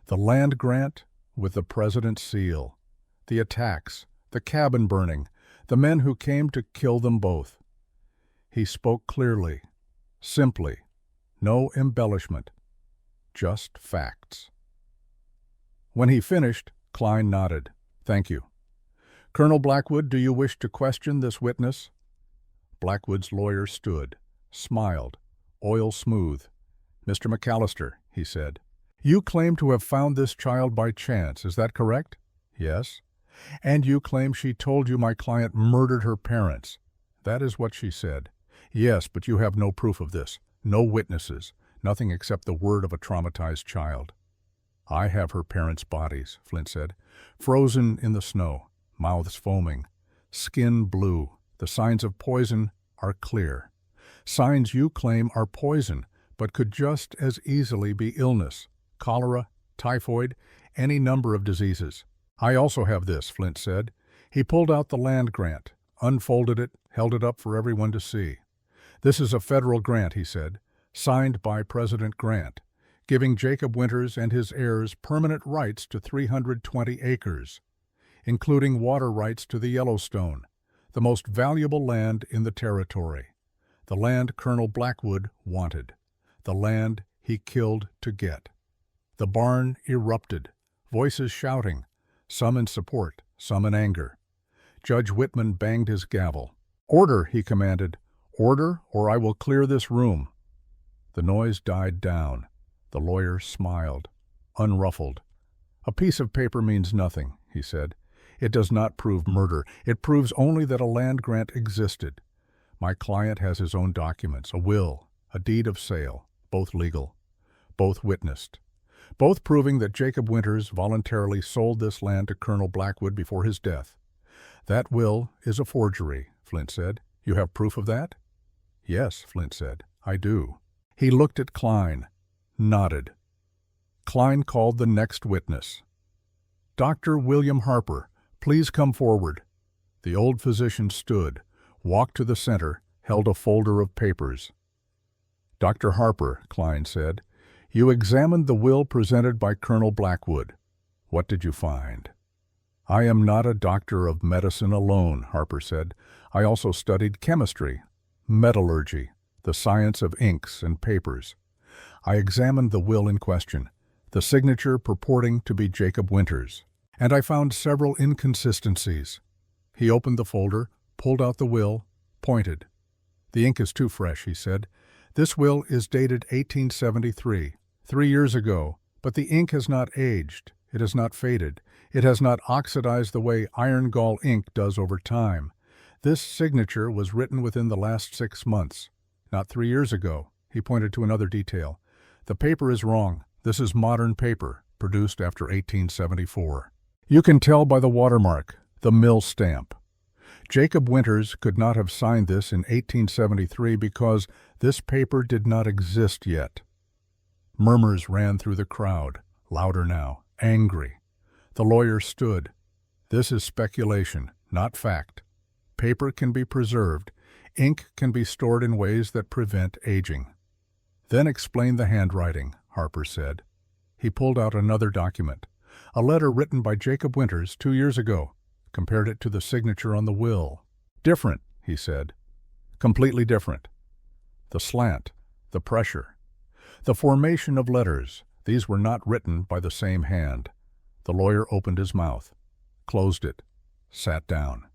The land grant with the president's seal. The attacks. The cabin burning. The men who came to kill them both. He spoke clearly, simply. No embellishment. Just facts. When he finished, Klein nodded. "Thank you. Colonel Blackwood, do you wish to question this witness?" Blackwood's lawyer stood, smiled, oil smooth. "Mr. McAllister," he said, "you claim to have found this child by chance, is that correct?" "Yes." "And you claim she told you my client murdered her parents." "That is what she said." "Yes, but you have no proof of this, no witnesses, nothing except the word of a traumatized child." "I have her parents' bodies," Flint said, "frozen in the snow, mouths foaming, skin blue. The signs of poison are clear. Signs you claim are poison, but could just as easily be illness, cholera, typhoid, any number of diseases." "I also have this," Flint said. He pulled out the land grant, unfolded it, held it up for everyone to see. "This is a federal grant," he said, "signed by President Grant, giving Jacob Winters and his heirs permanent rights to 320 acres, including water rights to the Yellowstone, the most valuable land in the territory, the land Colonel Blackwood wanted, the land he killed to get." The barn erupted, voices shouting, some in support, some in anger. Judge Whitman banged his gavel. "Order," he commanded. "Order, or I will clear this room." The noise died down. The lawyer smiled, unruffled. "A piece of paper means nothing," he said. "It does not prove murder. It proves only that a land grant existed. My client has his own documents, a will, a deed of sale, both legal, both witnessed, both proving that Jacob Winters voluntarily sold this land to Colonel Blackwood before his death. That will is a forgery," Flint said. "You have proof of that?" "Yes," Flint said, "I do." He looked at Klein, nodded. Klein called the next witness. "Dr. William Harper, please come forward." The old physician stood, walked to the center, held a folder of papers. "Dr. Harper," Klein said, "you examined the will presented by Colonel Blackwood. What did you find?" "I am not a doctor of medicine alone," Harper said. "I also studied chemistry, metallurgy, the science of inks and papers. I examined the will in question, the signature purporting to be Jacob Winters, and I found several inconsistencies." He opened the folder, pulled out the will, pointed. "The ink is too fresh," he said. "This will is dated 1873, 3 years ago, but the ink has not aged, it has not faded, it has not oxidized the way iron gall ink does over time. This signature was written within the last 6 months, not 3 years ago." He pointed to another detail. "The paper is wrong. This is modern paper, produced after 1874. You can tell by the watermark, the mill stamp. Jacob Winters could not have signed this in 1873 because this paper did not exist yet." Murmurs ran through the crowd, louder now, angry. The lawyer stood. "This is speculation, not fact. Paper can be preserved. Ink can be stored in ways that prevent aging." "Then explain the handwriting," Harper said. He pulled out another document, a letter written by Jacob Winters 2 years ago, compared it to the signature on the will. "Different," he said. "Completely different. The slant, the pressure, the formation of letters, these were not written by the same hand." The lawyer opened his mouth, closed it, sat down.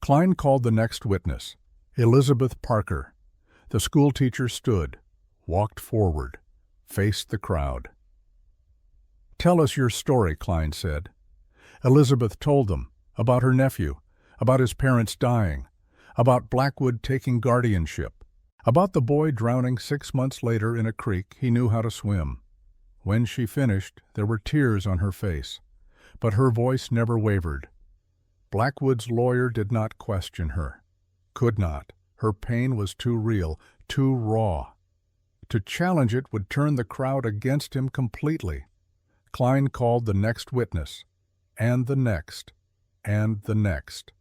Klein called the next witness, Elizabeth Parker. The schoolteacher stood, walked forward, faced the crowd. "Tell us your story," Klein said. Elizabeth told them about her nephew, about his parents dying, about Blackwood taking guardianship, about the boy drowning 6 months later in a creek he knew how to swim. When she finished, there were tears on her face, but her voice never wavered. Blackwood's lawyer did not question her. Could not. Her pain was too real, too raw. To challenge it would turn the crowd against him completely. Klein called the next witness, and the next, and the next.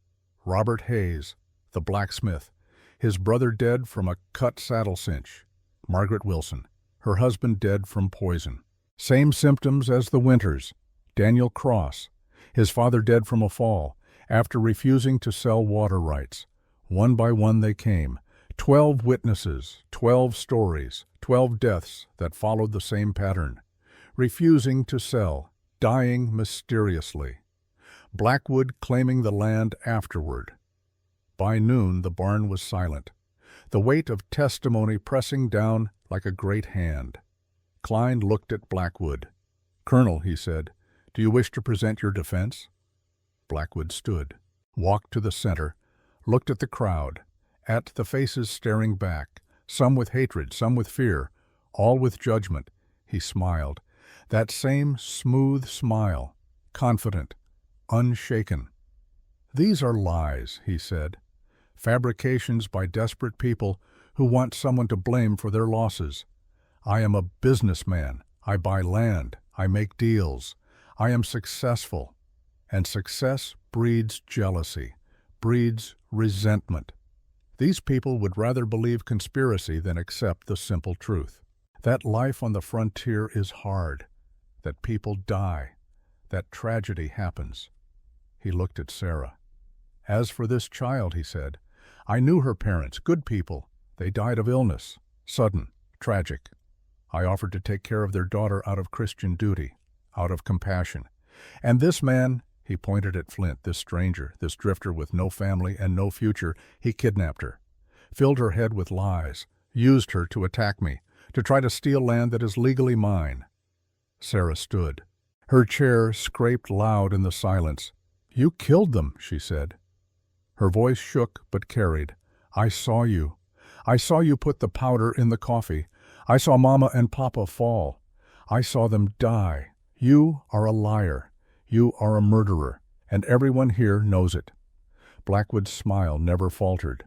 Robert Hayes, the blacksmith, his brother dead from a cut saddle cinch. Margaret Wilson, her husband dead from poison. Same symptoms as the Winters. Daniel Cross, his father dead from a fall, after refusing to sell water rights. One by one they came. 12 witnesses, 12 stories, 12 deaths that followed the same pattern. Refusing to sell, dying mysteriously. Blackwood claiming the land afterward. By noon the barn was silent, the weight of testimony pressing down like a great hand. Klein looked at Blackwood. "Colonel," he said, "do you wish to present your defense?" Blackwood stood, walked to the center, looked at the crowd, at the faces staring back, some with hatred, some with fear, all with judgment. He smiled. That same smooth smile, confident, unshaken. "These are lies," he said. "Fabrications by desperate people who want someone to blame for their losses. I am a businessman. I buy land. I make deals. I am successful. And success breeds jealousy, breeds resentment. These people would rather believe conspiracy than accept the simple truth. That life on the frontier is hard, that people die, that tragedy happens." He looked at Sarah. "As for this child," he said, "I knew her parents, good people. They died of illness, sudden, tragic. I offered to take care of their daughter out of Christian duty, out of compassion. And this man," he pointed at Flint, "this stranger, this drifter with no family and no future, he kidnapped her, filled her head with lies, used her to attack me, to try to steal land that is legally mine." Sarah stood. Her chair scraped loud in the silence. "You killed them," she said. Her voice shook but carried. "I saw you. I saw you put the powder in the coffee. I saw Mama and Papa fall. I saw them die. You are a liar. You are a murderer, and everyone here knows it." Blackwood's smile never faltered.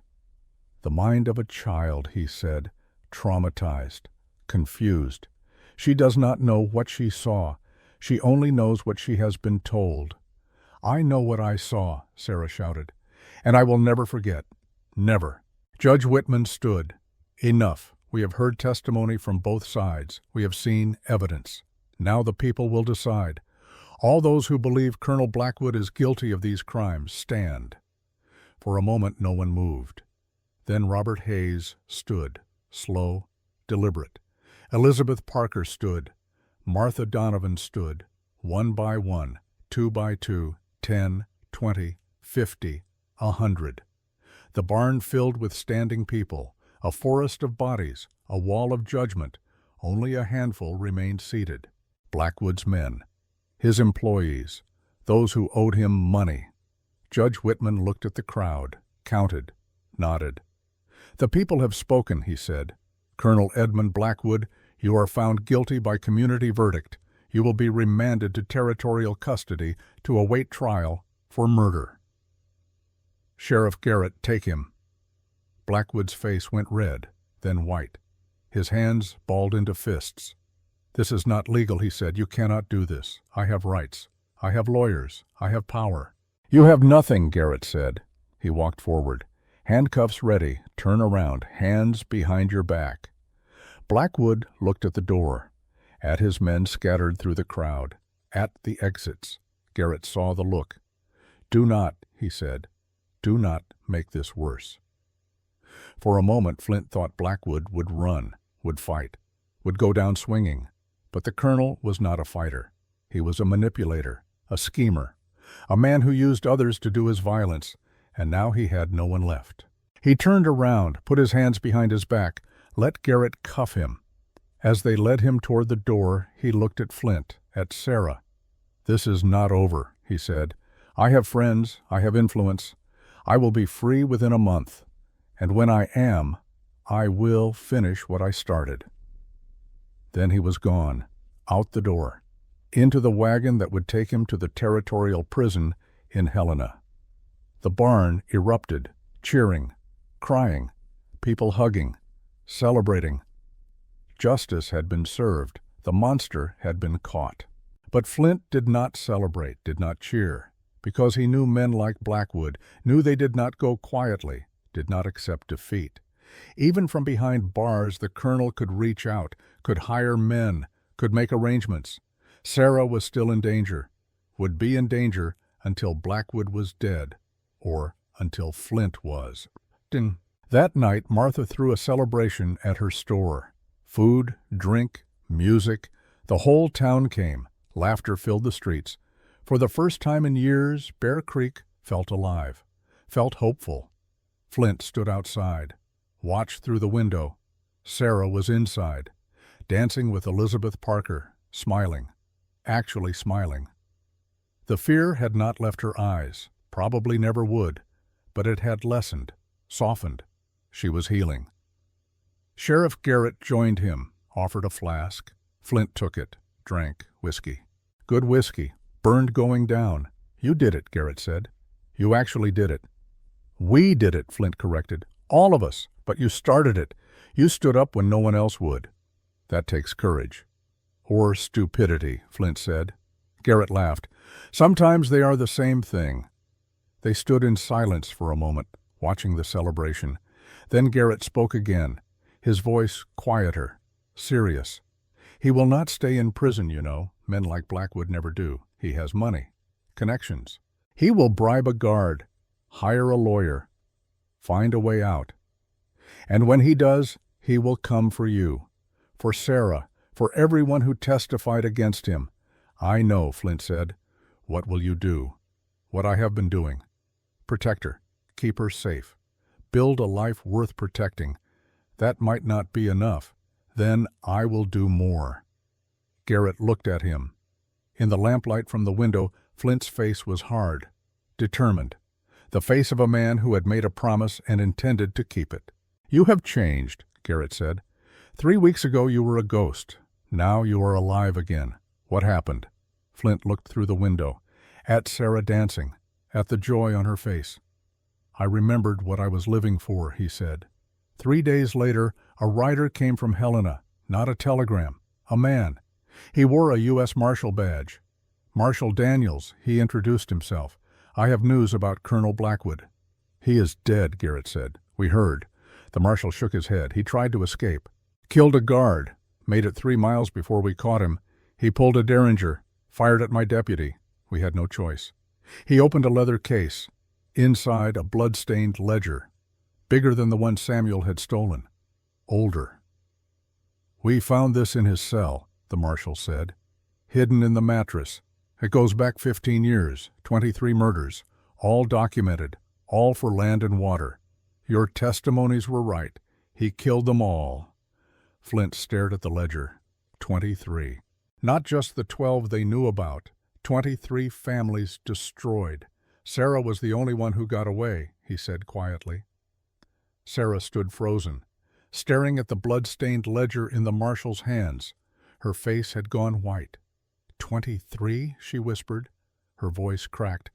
"The mind of a child," he said, "traumatized, confused. She does not know what she saw. She only knows what she has been told." "I know what I saw," Sarah shouted, "and I will never forget. Never." Judge Whitman stood. "Enough. We have heard testimony from both sides. We have seen evidence. Now the people will decide. All those who believe Colonel Blackwood is guilty of these crimes, stand." For a moment no one moved. Then Robert Hayes stood, slow, deliberate. Elizabeth Parker stood. Martha Donovan stood, 1 by 1, 2 by 2, 10, 20, 50, 100. The barn filled with standing people, a forest of bodies, a wall of judgment. Only a handful remained seated. Blackwood's men, his employees, those who owed him money. Judge Whitman looked at the crowd, counted, nodded. "The people have spoken," he said. "Colonel Edmund Blackwood, you are found guilty by community verdict. You will be remanded to territorial custody to await trial for murder." "Sheriff Garrett, take him." Blackwood's face went red, then white. His hands balled into fists. "This is not legal," he said. "You cannot do this. I have rights. I have lawyers. I have power." "You have nothing," Garrett said. He walked forward. "Handcuffs ready. Turn around. Hands behind your back." Blackwood looked at the door, at his men scattered through the crowd, at the exits. Garrett saw the look. "Do not," he said, "do not make this worse." For a moment Flint thought Blackwood would run, would fight, would go down swinging. But the colonel was not a fighter. He was a manipulator, a schemer, a man who used others to do his violence, and now he had no one left. He turned around, put his hands behind his back, let Garrett cuff him. As they led him toward the door, he looked at Flint, at Sarah. "This is not over," he said. "I have friends, I have influence. I will be free within a month. And when I am, I will finish what I started." Then he was gone, out the door, into the wagon that would take him to the territorial prison in Helena. The barn erupted, cheering, crying, people hugging, celebrating. Justice had been served. The monster had been caught. But Flint did not celebrate, did not cheer, because he knew men like Blackwood, knew they did not go quietly, did not accept defeat. Even from behind bars, the colonel could reach out, could hire men, could make arrangements. Sarah was still in danger, would be in danger until Blackwood was dead, or until Flint was. That night, Martha threw a celebration at her store. Food, drink, music, the whole town came. Laughter filled the streets. For the first time in years, Bear Creek felt alive, felt hopeful. Flint stood outside, watched through the window. Sarah was inside, dancing with Elizabeth Parker, smiling, actually smiling. The fear had not left her eyes, probably never would, but it had lessened, softened. She was healing. Sheriff Garrett joined him, offered a flask. Flint took it, drank whiskey. "Good whiskey, burned going down." "You did it," Garrett said. "You actually did it." "We did it," Flint corrected. "All of us. But you started it. You stood up when no one else would." "That takes courage." "Or stupidity," Flint said. Garrett laughed. "Sometimes they are the same thing." They stood in silence for a moment, watching the celebration. Then Garrett spoke again, his voice quieter, serious. "He will not stay in prison, you know. Men like Blackwood never do. He has money, connections. He will bribe a guard, hire a lawyer, find a way out. And when he does, he will come for you, for Sarah, for everyone who testified against him." "I know," Flint said. "What will you do?" "What I have been doing. Protect her, keep her safe, build a life worth protecting. That might not be enough. Then I will do more." Garrett looked at him. In the lamplight from the window, Flint's face was hard, determined, the face of a man who had made a promise and intended to keep it. "You have changed," Garrett said. 3 weeks ago you were a ghost. Now you are alive again. What happened?" Flint looked through the window, at Sarah dancing, at the joy on her face. "I remembered what I was living for," he said. 3 days later, a rider came from Helena, not a telegram, a man. He wore a U.S. Marshal badge. "Marshal Daniels," he introduced himself. "I have news about Colonel Blackwood." "He is dead," Garrett said. "We heard." The marshal shook his head. "He tried to escape. Killed a guard. Made it 3 miles before we caught him. He pulled a derringer, fired at my deputy. We had no choice." He opened a leather case. Inside, a blood-stained ledger, bigger than the one Samuel had stolen, older. "We found this in his cell," the marshal said, "hidden in the mattress. It goes back 15 years, 23 murders, all documented, all for land and water. Your testimonies were right. He killed them all." Flint stared at the ledger. 23. Not just the 12 they knew about. 23 families destroyed. "Sarah was the only one who got away," he said quietly. Sarah stood frozen, staring at the blood-stained ledger in the marshal's hands. Her face had gone white. 23, she whispered. Her voice cracked.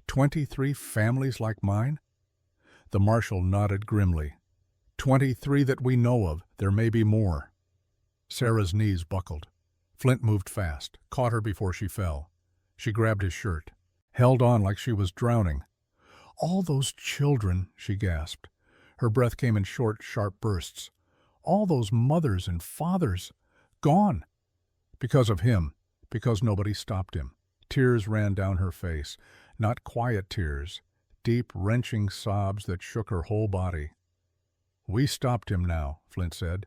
23 families like mine? The marshal nodded grimly. 23 that we know of. There may be more. Sarah's knees buckled. Flint moved fast, caught her before she fell. She grabbed his shirt, held on like she was drowning. "All those children," she gasped. Her breath came in short, sharp bursts. "All those mothers and fathers, gone. Because of him, because nobody stopped him." Tears ran down her face, not quiet tears, deep, wrenching sobs that shook her whole body. "We stopped him now," Flint said.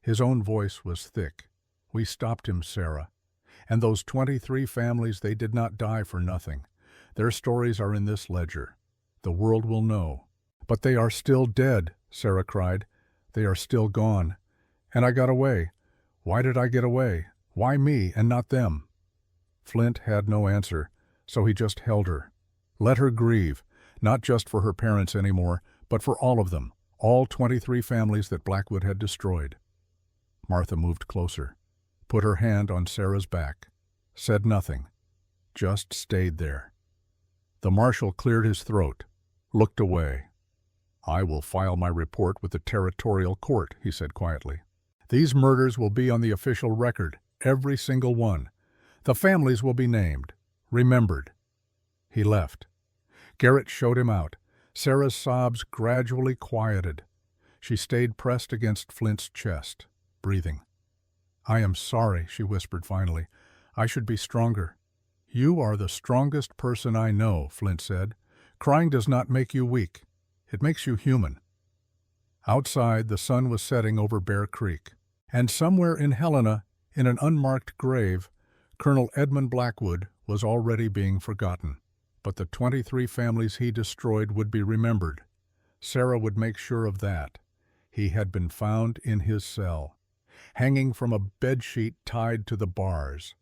His own voice was thick. "We stopped him, Sarah. And those 23 families, they did not die for nothing. Their stories are in this ledger. The world will know." "But they are still dead," Sarah cried. "They are still gone. And I got away. Why did I get away? Why me and not them? Flint had no answer, so he just held her. Let her grieve, not just for her parents anymore, but for all of them, all 23 families that Blackwood had destroyed. Martha moved closer, put her hand on Sarah's back, said nothing, just stayed there. The marshal cleared his throat, looked away. I will file my report with the territorial court, he said quietly. These murders will be on the official record, every single one. The families will be named, remembered. He left. Garrett showed him out. Sarah's sobs gradually quieted. She stayed pressed against Flint's chest, breathing. I am sorry, she whispered finally. I should be stronger. You are the strongest person I know, Flint said. Crying does not make you weak. It makes you human. Outside, the sun was setting over Bear Creek, and somewhere in Helena, in an unmarked grave, Colonel Edmund Blackwood was already being forgotten. But the 23 families he destroyed would be remembered. Sarah would make sure of that. He had been found in his cell, hanging from a bedsheet tied to the bars.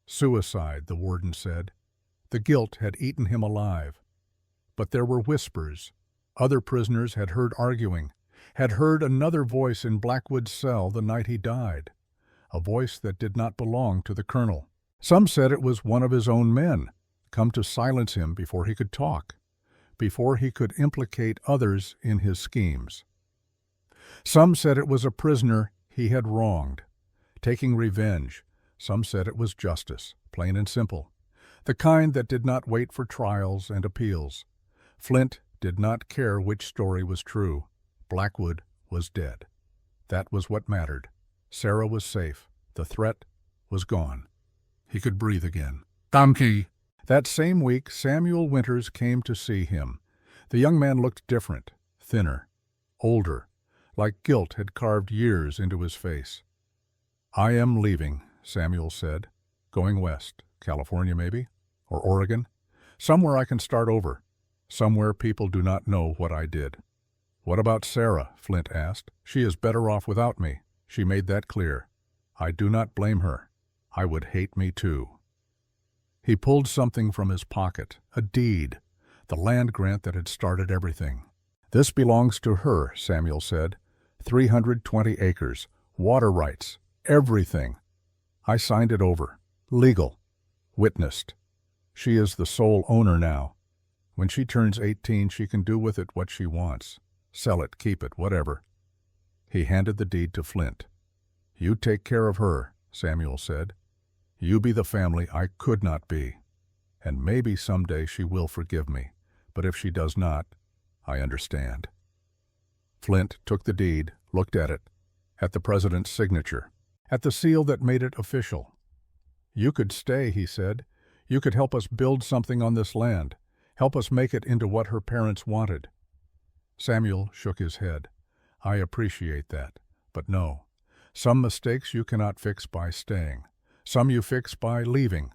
Suicide, the warden said. The guilt had eaten him alive. But there were whispers. Other prisoners had heard arguing, had heard another voice in Blackwood's cell the night he died, a voice that did not belong to the colonel. Some said it was one of his own men, come to silence him before he could talk, before he could implicate others in his schemes. Some said it was a prisoner he had wronged, taking revenge. Some said it was justice, plain and simple, the kind that did not wait for trials and appeals. Flint did not care which story was true. Blackwood was dead. That was what mattered. Sarah was safe. The threat was gone. He could breathe again. Donkey. That same week, Samuel Winters came to see him. The young man looked different, thinner, older, like guilt had carved years into his face. I am leaving, Samuel said. Going west, California maybe, or Oregon. Somewhere I can start over. Somewhere people do not know what I did. What about Sarah? Flint asked. She is better off without me. She made that clear. I do not blame her. I would hate me too. He pulled something from his pocket, a deed, the land grant that had started everything. This belongs to her, Samuel said. 320 acres, water rights, everything. I signed it over. Legal. Witnessed. She is the sole owner now. When she turns 18, she can do with it what she wants. Sell it, keep it, whatever. He handed the deed to Flint. You take care of her, Samuel said. You be the family I could not be. And maybe someday she will forgive me. But if she does not, I understand. Flint took the deed, looked at it, at the president's signature, at the seal that made it official. You could stay, he said. You could help us build something on this land, help us make it into what her parents wanted. Samuel shook his head. I appreciate that, but no. Some mistakes you cannot fix by staying. Some you fix by leaving,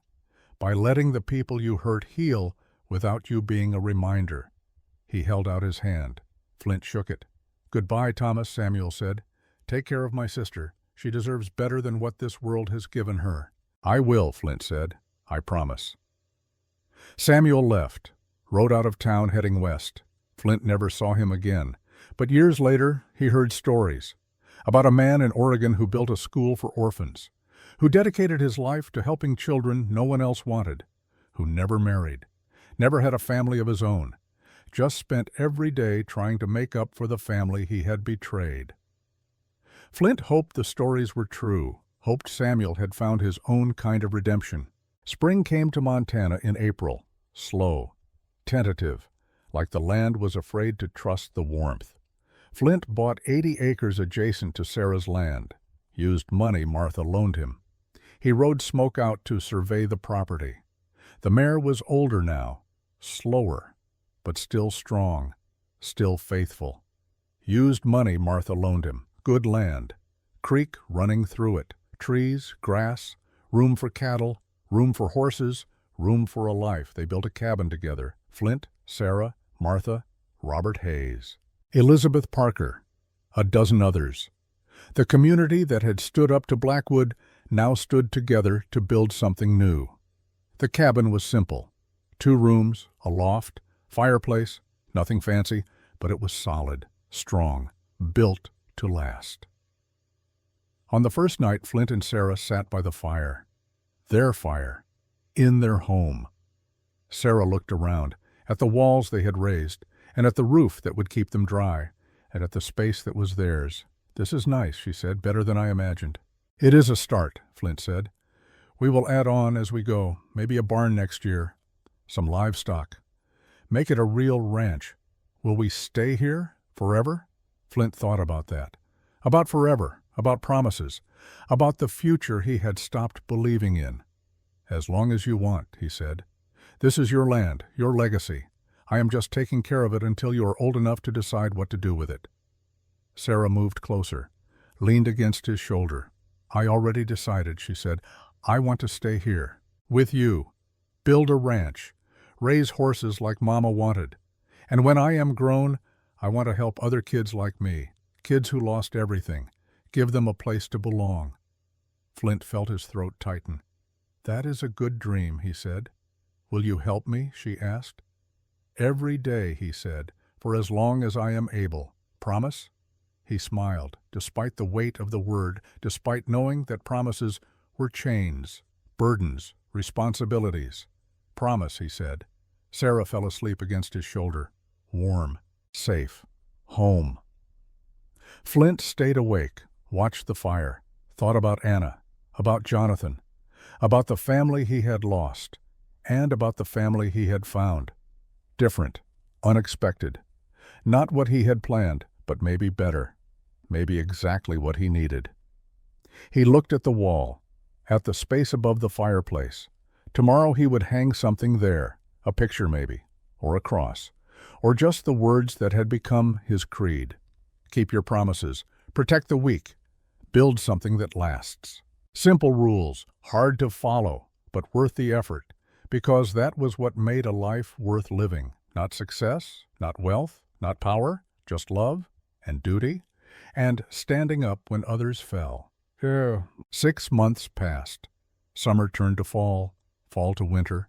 by letting the people you hurt heal without you being a reminder. He held out his hand. Flint shook it. Goodbye, Thomas, Samuel said. Take care of my sister. She deserves better than what this world has given her. I will, Flint said. I promise. Samuel left, rode out of town heading west. Flint never saw him again, but years later he heard stories about a man in Oregon who built a school for orphans, who dedicated his life to helping children no one else wanted, who never married, never had a family of his own, just spent every day trying to make up for the family he had betrayed. Flint hoped the stories were true, hoped Samuel had found his own kind of redemption. Spring came to Montana in April, slow, tentative, like the land was afraid to trust the warmth. Flint bought 80 acres adjacent to Sarah's land, used money Martha loaned him. He rode Smoke out to survey the property. The mare was older now, slower, but still strong, still faithful. Used money Martha loaned him, good land, creek running through it, trees, grass, room for cattle, room for horses, room for a life. They built a cabin together. Flint, Sarah, Martha, Robert Hayes, Elizabeth Parker, a dozen others. The community that had stood up to Blackwood now stood together to build something new. The cabin was simple. 2 rooms, a loft, fireplace, nothing fancy, but it was solid, strong, built to last. On the first night, Flint and Sarah sat by the fire. Their fire, in their home. Sarah looked around, at the walls they had raised, and at the roof that would keep them dry, and at the space that was theirs. "This is nice," she said, "better than I imagined." "It is a start," Flint said. "We will add on as we go, maybe a barn next year, some livestock. Make it a real ranch. Will we stay here forever?" Flint thought about that. About forever, about promises, about the future he had stopped believing in. "As long as you want," he said. "This is your land, your legacy. I am just taking care of it until you are old enough to decide what to do with it." Sarah moved closer, leaned against his shoulder. "I already decided," she said. "I want to stay here, with you, build a ranch, raise horses like Mama wanted. And when I am grown, I want to help other kids like me, kids who lost everything, give them a place to belong." Flint felt his throat tighten. "That is a good dream," he said. "Will you help me?" she asked. "Every day," he said, "for as long as I am able. Promise?" He smiled, despite the weight of the word, despite knowing that promises were chains, burdens, responsibilities. "Promise," he said. Sarah fell asleep against his shoulder. Warm, safe, home. Flint stayed awake, watched the fire, thought about Anna, about Jonathan, about the family he had lost, and about the family he had found. Different, unexpected. Not what he had planned, but maybe better. Maybe exactly what he needed. He looked at the wall, at the space above the fireplace. Tomorrow he would hang something there, a picture maybe, or a cross, or just the words that had become his creed. Keep your promises, protect the weak, build something that lasts. Simple rules, hard to follow, but worth the effort, because that was what made a life worth living. Not success, not wealth, not power, just love and duty, and standing up when others fell. 6 months passed. Summer turned to fall, fall to winter.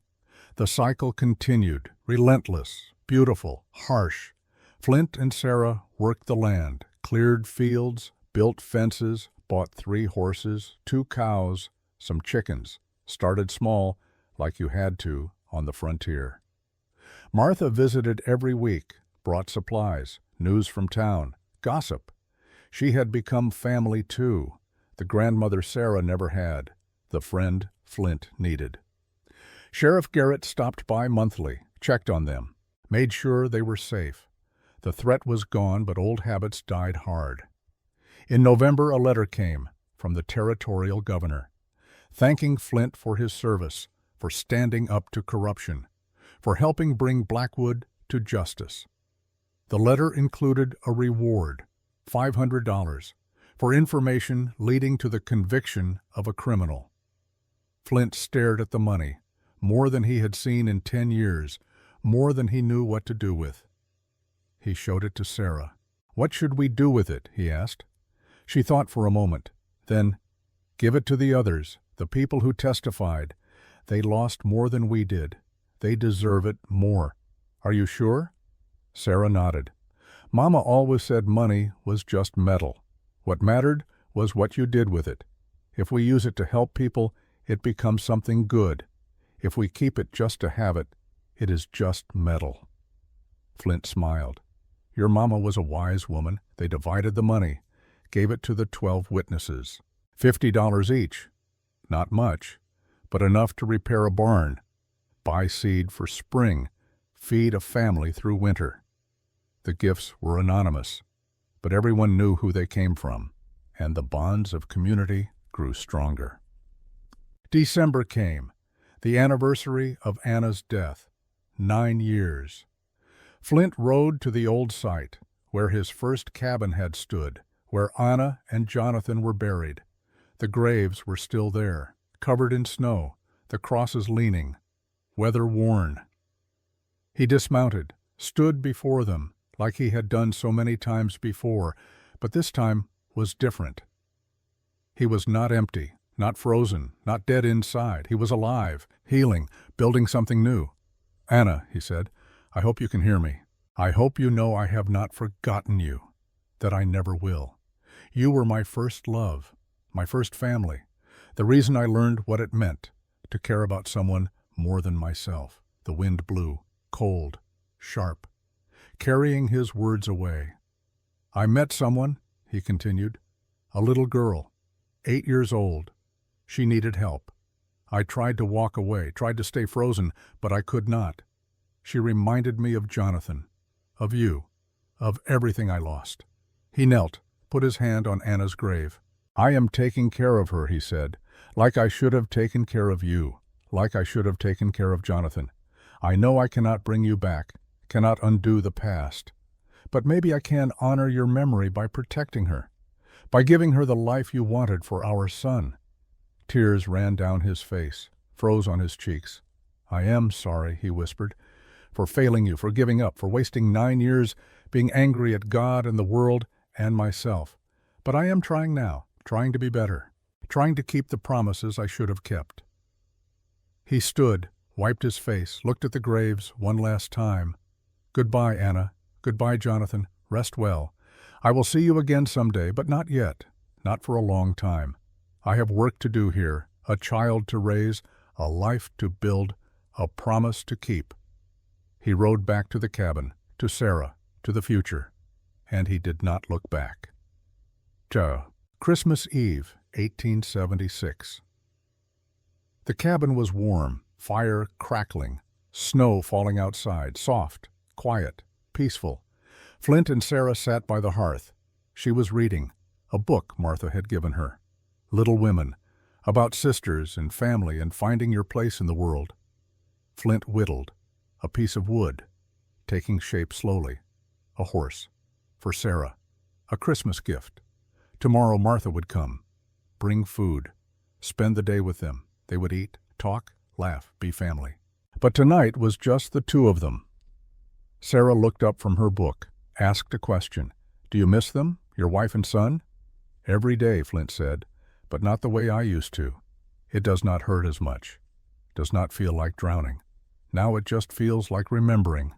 The cycle continued, relentless, beautiful, harsh. Flint and Sarah worked the land, cleared fields, built fences, bought 3 horses, 2 cows, some chickens, started small, like you had to, on the frontier. Martha visited every week, brought supplies, news from town, gossip. She had become family too, the grandmother Sarah never had, the friend Flint needed. Sheriff Garrett stopped by monthly, checked on them, made sure they were safe. The threat was gone, but old habits died hard. In November, a letter came from the territorial governor, thanking Flint for his service, for standing up to corruption, for helping bring Blackwood to justice. The letter included a reward, $500, for information leading to the conviction of a criminal. Flint stared at the money, more than he had seen in 10 years, more than he knew what to do with. He showed it to Sarah. "What should we do with it?" he asked. She thought for a moment. Then, "Give it to the others, the people who testified. They lost more than we did. They deserve it more. Are you sure?" Sarah nodded. "Mama always said money was just metal. What mattered was what you did with it. If we use it to help people, it becomes something good. If we keep it just to have it, it is just metal." Flint smiled. "Your mama was a wise woman. They divided the money, gave it to the 12 witnesses. $50 each. Not much, but enough to repair a barn, buy seed for spring, feed a family through winter." The gifts were anonymous, but everyone knew who they came from, and the bonds of community grew stronger. December came, the anniversary of Anna's death. 9 years. Flint rode to the old site, where his first cabin had stood, where Anna and Jonathan were buried. The graves were still there, covered in snow, the crosses leaning, weather-worn. He dismounted, stood before them, like he had done so many times before, but this time was different. He was not empty, not frozen, not dead inside. He was alive, healing, building something new. "Anna," he said, "I hope you can hear me. I hope you know I have not forgotten you, that I never will. You were my first love, my first family, the reason I learned what it meant to care about someone more than myself." The wind blew, cold, sharp, carrying his words away. "I met someone," he continued, "a little girl, 8 years old. She needed help. I tried to walk away, tried to stay frozen, but I could not. She reminded me of Jonathan, of you, of everything I lost." He knelt, put his hand on Anna's grave. "I am taking care of her," he said, "like I should have taken care of you, like I should have taken care of Jonathan. I know I cannot bring you back, cannot undo the past. But maybe I can honor your memory by protecting her, by giving her the life you wanted for our son." Tears ran down his face, froze on his cheeks. "I am sorry," he whispered, "for failing you, for giving up, for wasting 9 years being angry at God and the world and myself. But I am trying now, trying to be better, trying to keep the promises I should have kept." He stood, wiped his face, looked at the graves one last time. "Goodbye, Anna. Goodbye, Jonathan. Rest well. I will see you again someday, but not yet, not for a long time. I have work to do here, a child to raise, a life to build, a promise to keep." He rode back to the cabin, to Sarah, to the future, and he did not look back. Christmas Eve, 1876. The cabin was warm, fire crackling, snow falling outside, soft, quiet, peaceful. Flint and Sarah sat by the hearth. She was reading, a book Martha had given her. Little Women, about sisters and family and finding your place in the world. Flint whittled, a piece of wood, taking shape slowly. A horse. For Sarah. A Christmas gift. Tomorrow Martha would come. Bring food. Spend the day with them. They would eat, talk, laugh, be family. But tonight was just the two of them. Sarah looked up from her book, asked a question. "Do you miss them, your wife and son?" "Every day," Flint said, "but not the way I used to. It does not hurt as much. Does not feel like drowning. Now it just feels like remembering.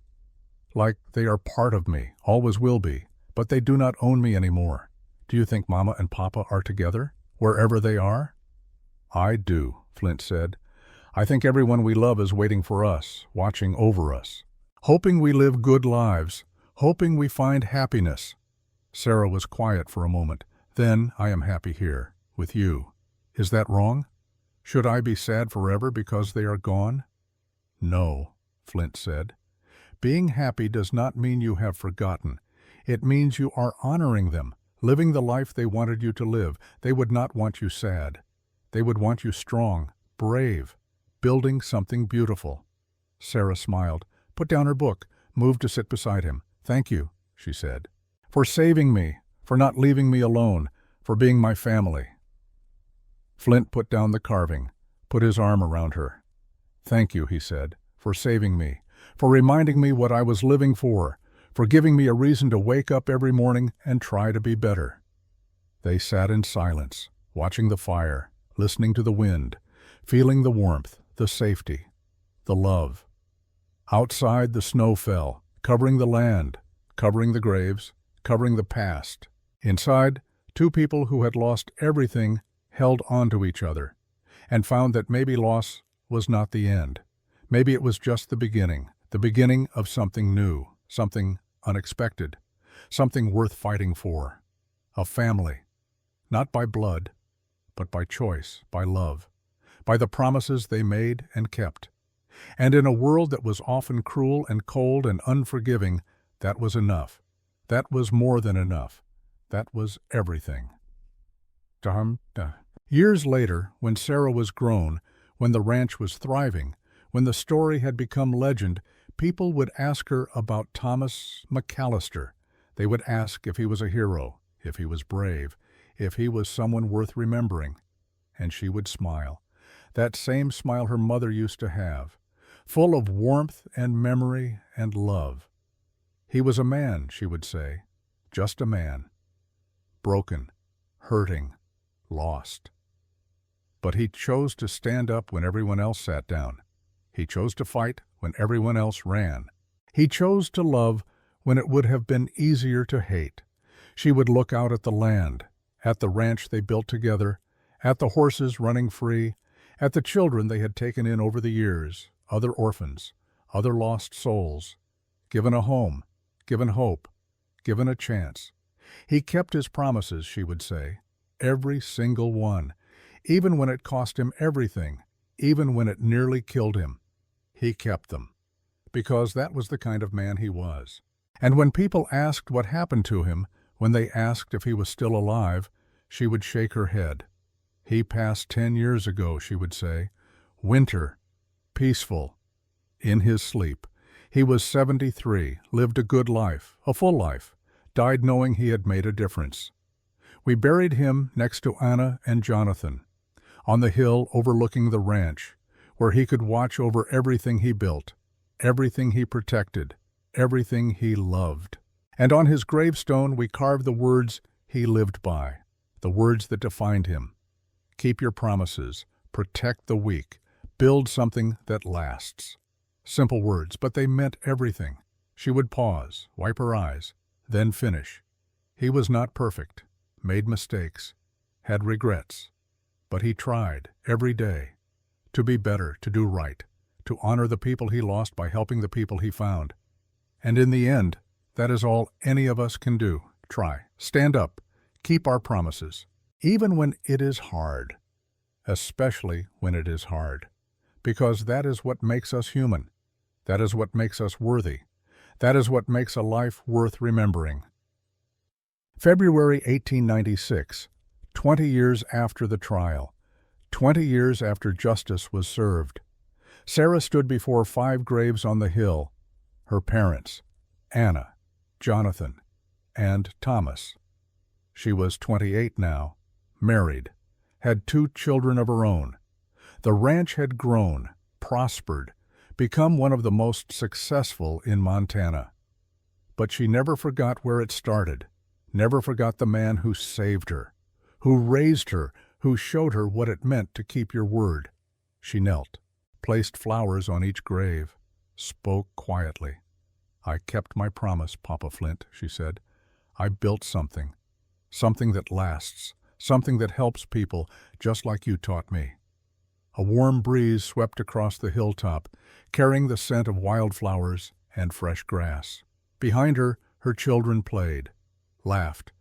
Like they are part of me, always will be, but they do not own me anymore. Do you think Mama and Papa are together, wherever they are?" "I do," Flint said. "I think everyone we love is waiting for us, watching over us, hoping we live good lives, hoping we find happiness." Sarah was quiet for a moment. "Then I am happy here, with you. Is that wrong? Should I be sad forever because they are gone?" "No," Flint said. "Being happy does not mean you have forgotten. It means you are honoring them, living the life they wanted you to live. They would not want you sad. They would want you strong, brave, building something beautiful." Sarah smiled, put down her book, moved to sit beside him. "Thank you," she said, "for saving me, for not leaving me alone, for being my family." Flint put down the carving, put his arm around her. "Thank you," he said, "for saving me, for reminding me what I was living for giving me a reason to wake up every morning and try to be better." They sat in silence, watching the fire, listening to the wind, feeling the warmth, the safety, the love. Outside the snow fell, covering the land, covering the graves, covering the past. Inside, two people who had lost everything held on to each other, and found that maybe loss was not the end. Maybe it was just the beginning of something new, something unexpected, something worth fighting for. A family, not by blood, but by choice, by love, by the promises they made and kept. And in a world that was often cruel and cold and unforgiving, that was enough. That was more than enough. That was everything. Years later, when Sarah was grown, when the ranch was thriving, when the story had become legend, people would ask her about Thomas McAllister. They would ask if he was a hero, if he was brave, if he was someone worth remembering. And she would smile, that same smile her mother used to have, full of warmth and memory and love. He was a man, she would say, just a man. Broken, hurting, lost. But he chose to stand up when everyone else sat down. He chose to fight when everyone else ran. He chose to love when it would have been easier to hate. She would look out at the land, at the ranch they built together, at the horses running free, at the children they had taken in over the years, other orphans, other lost souls, given a home, given hope, given a chance. He kept his promises, she would say, every single one, even when it cost him everything, even when it nearly killed him. He kept them, because that was the kind of man he was. And when people asked what happened to him, when they asked if he was still alive, she would shake her head. He passed 10 years ago, she would say, winter, peaceful, in his sleep. He was 73, lived a good life, a full life, died knowing he had made a difference. We buried him next to Anna and Jonathan, on the hill overlooking the ranch, where he could watch over everything he built, everything he protected, everything he loved. And on his gravestone we carved the words he lived by, the words that defined him. Keep your promises, protect the weak, build something that lasts. Simple words, but they meant everything. She would pause, wipe her eyes, then finish. He was not perfect, made mistakes, had regrets, but he tried every day to be better, to do right, to honor the people he lost by helping the people he found. And in the end, that is all any of us can do. Try, stand up, keep our promises, even when it is hard, especially when it is hard, because that is what makes us human. That is what makes us worthy. That is what makes a life worth remembering. February 1896, 20 years after the trial, 20 years after justice was served. Sarah stood before 5 graves on the hill, her parents, Anna, Jonathan, and Thomas. She was 28 now, married, had 2 children of her own. The ranch had grown, prospered, become one of the most successful in Montana. But she never forgot where it started, never forgot the man who saved her, who raised her, who showed her what it meant to keep your word. She knelt, placed flowers on each grave, spoke quietly. I kept my promise, Papa Flint, she said. I built something, something that lasts, something that helps people just like you taught me. A warm breeze swept across the hilltop, carrying the scent of wildflowers and fresh grass. Behind her, her children played, laughed,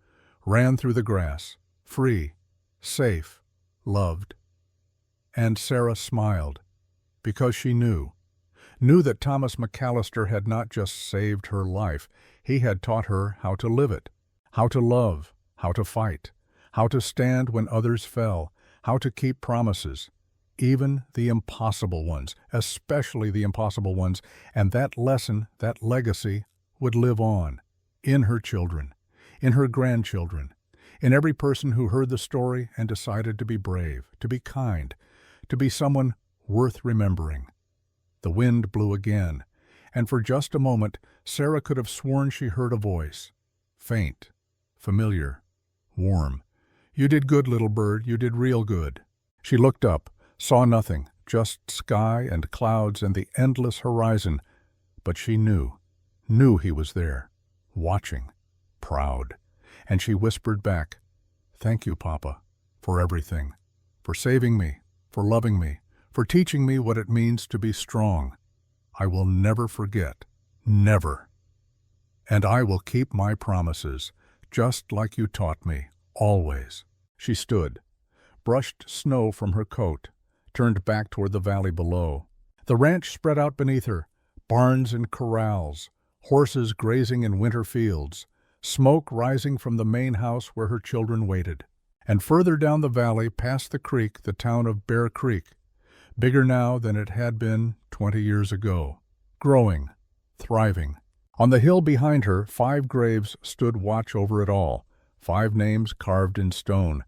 ran through the grass, free, safe, loved. And Sarah smiled, because she knew that Thomas McAllister had not just saved her life, he had taught her how to live it, how to love, how to fight, how to stand when others fell, how to keep promises, even the impossible ones, especially the impossible ones, and that lesson, that legacy, would live on, in her children, in her grandchildren, in every person who heard the story and decided to be brave, to be kind, to be someone worth remembering. The wind blew again, and for just a moment Sarah could have sworn she heard a voice, faint, familiar, warm. You did good, little bird, you did real good. She looked up, saw nothing, just sky and clouds and the endless horizon, but she knew he was there, watching, proud, and she whispered back, Thank you, Papa, for everything, for saving me, for loving me, for teaching me what it means to be strong. I will never forget, never. And I will keep my promises, just like you taught me, always. She stood, brushed snow from her coat, turned back toward the valley below. The ranch spread out beneath her, barns and corrals, horses grazing in winter fields, smoke rising from the main house where her children waited. And further down the valley, past the creek, the town of Bear Creek, bigger now than it had been 20 years ago, growing, thriving. On the hill behind her, 5 graves stood watch over it all, 5 names carved in stone,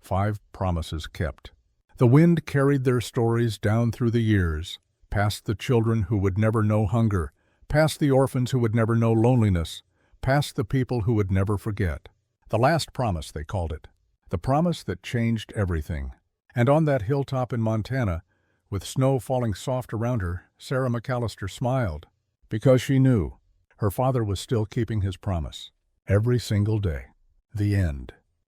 5 promises kept. The wind carried their stories down through the years, past the children who would never know hunger, past the orphans who would never know loneliness, past the people who would never forget. The last promise, they called it. The promise that changed everything. And on that hilltop in Montana, with snow falling soft around her, Sarah McAllister smiled, because she knew her father was still keeping his promise. Every single day. The end.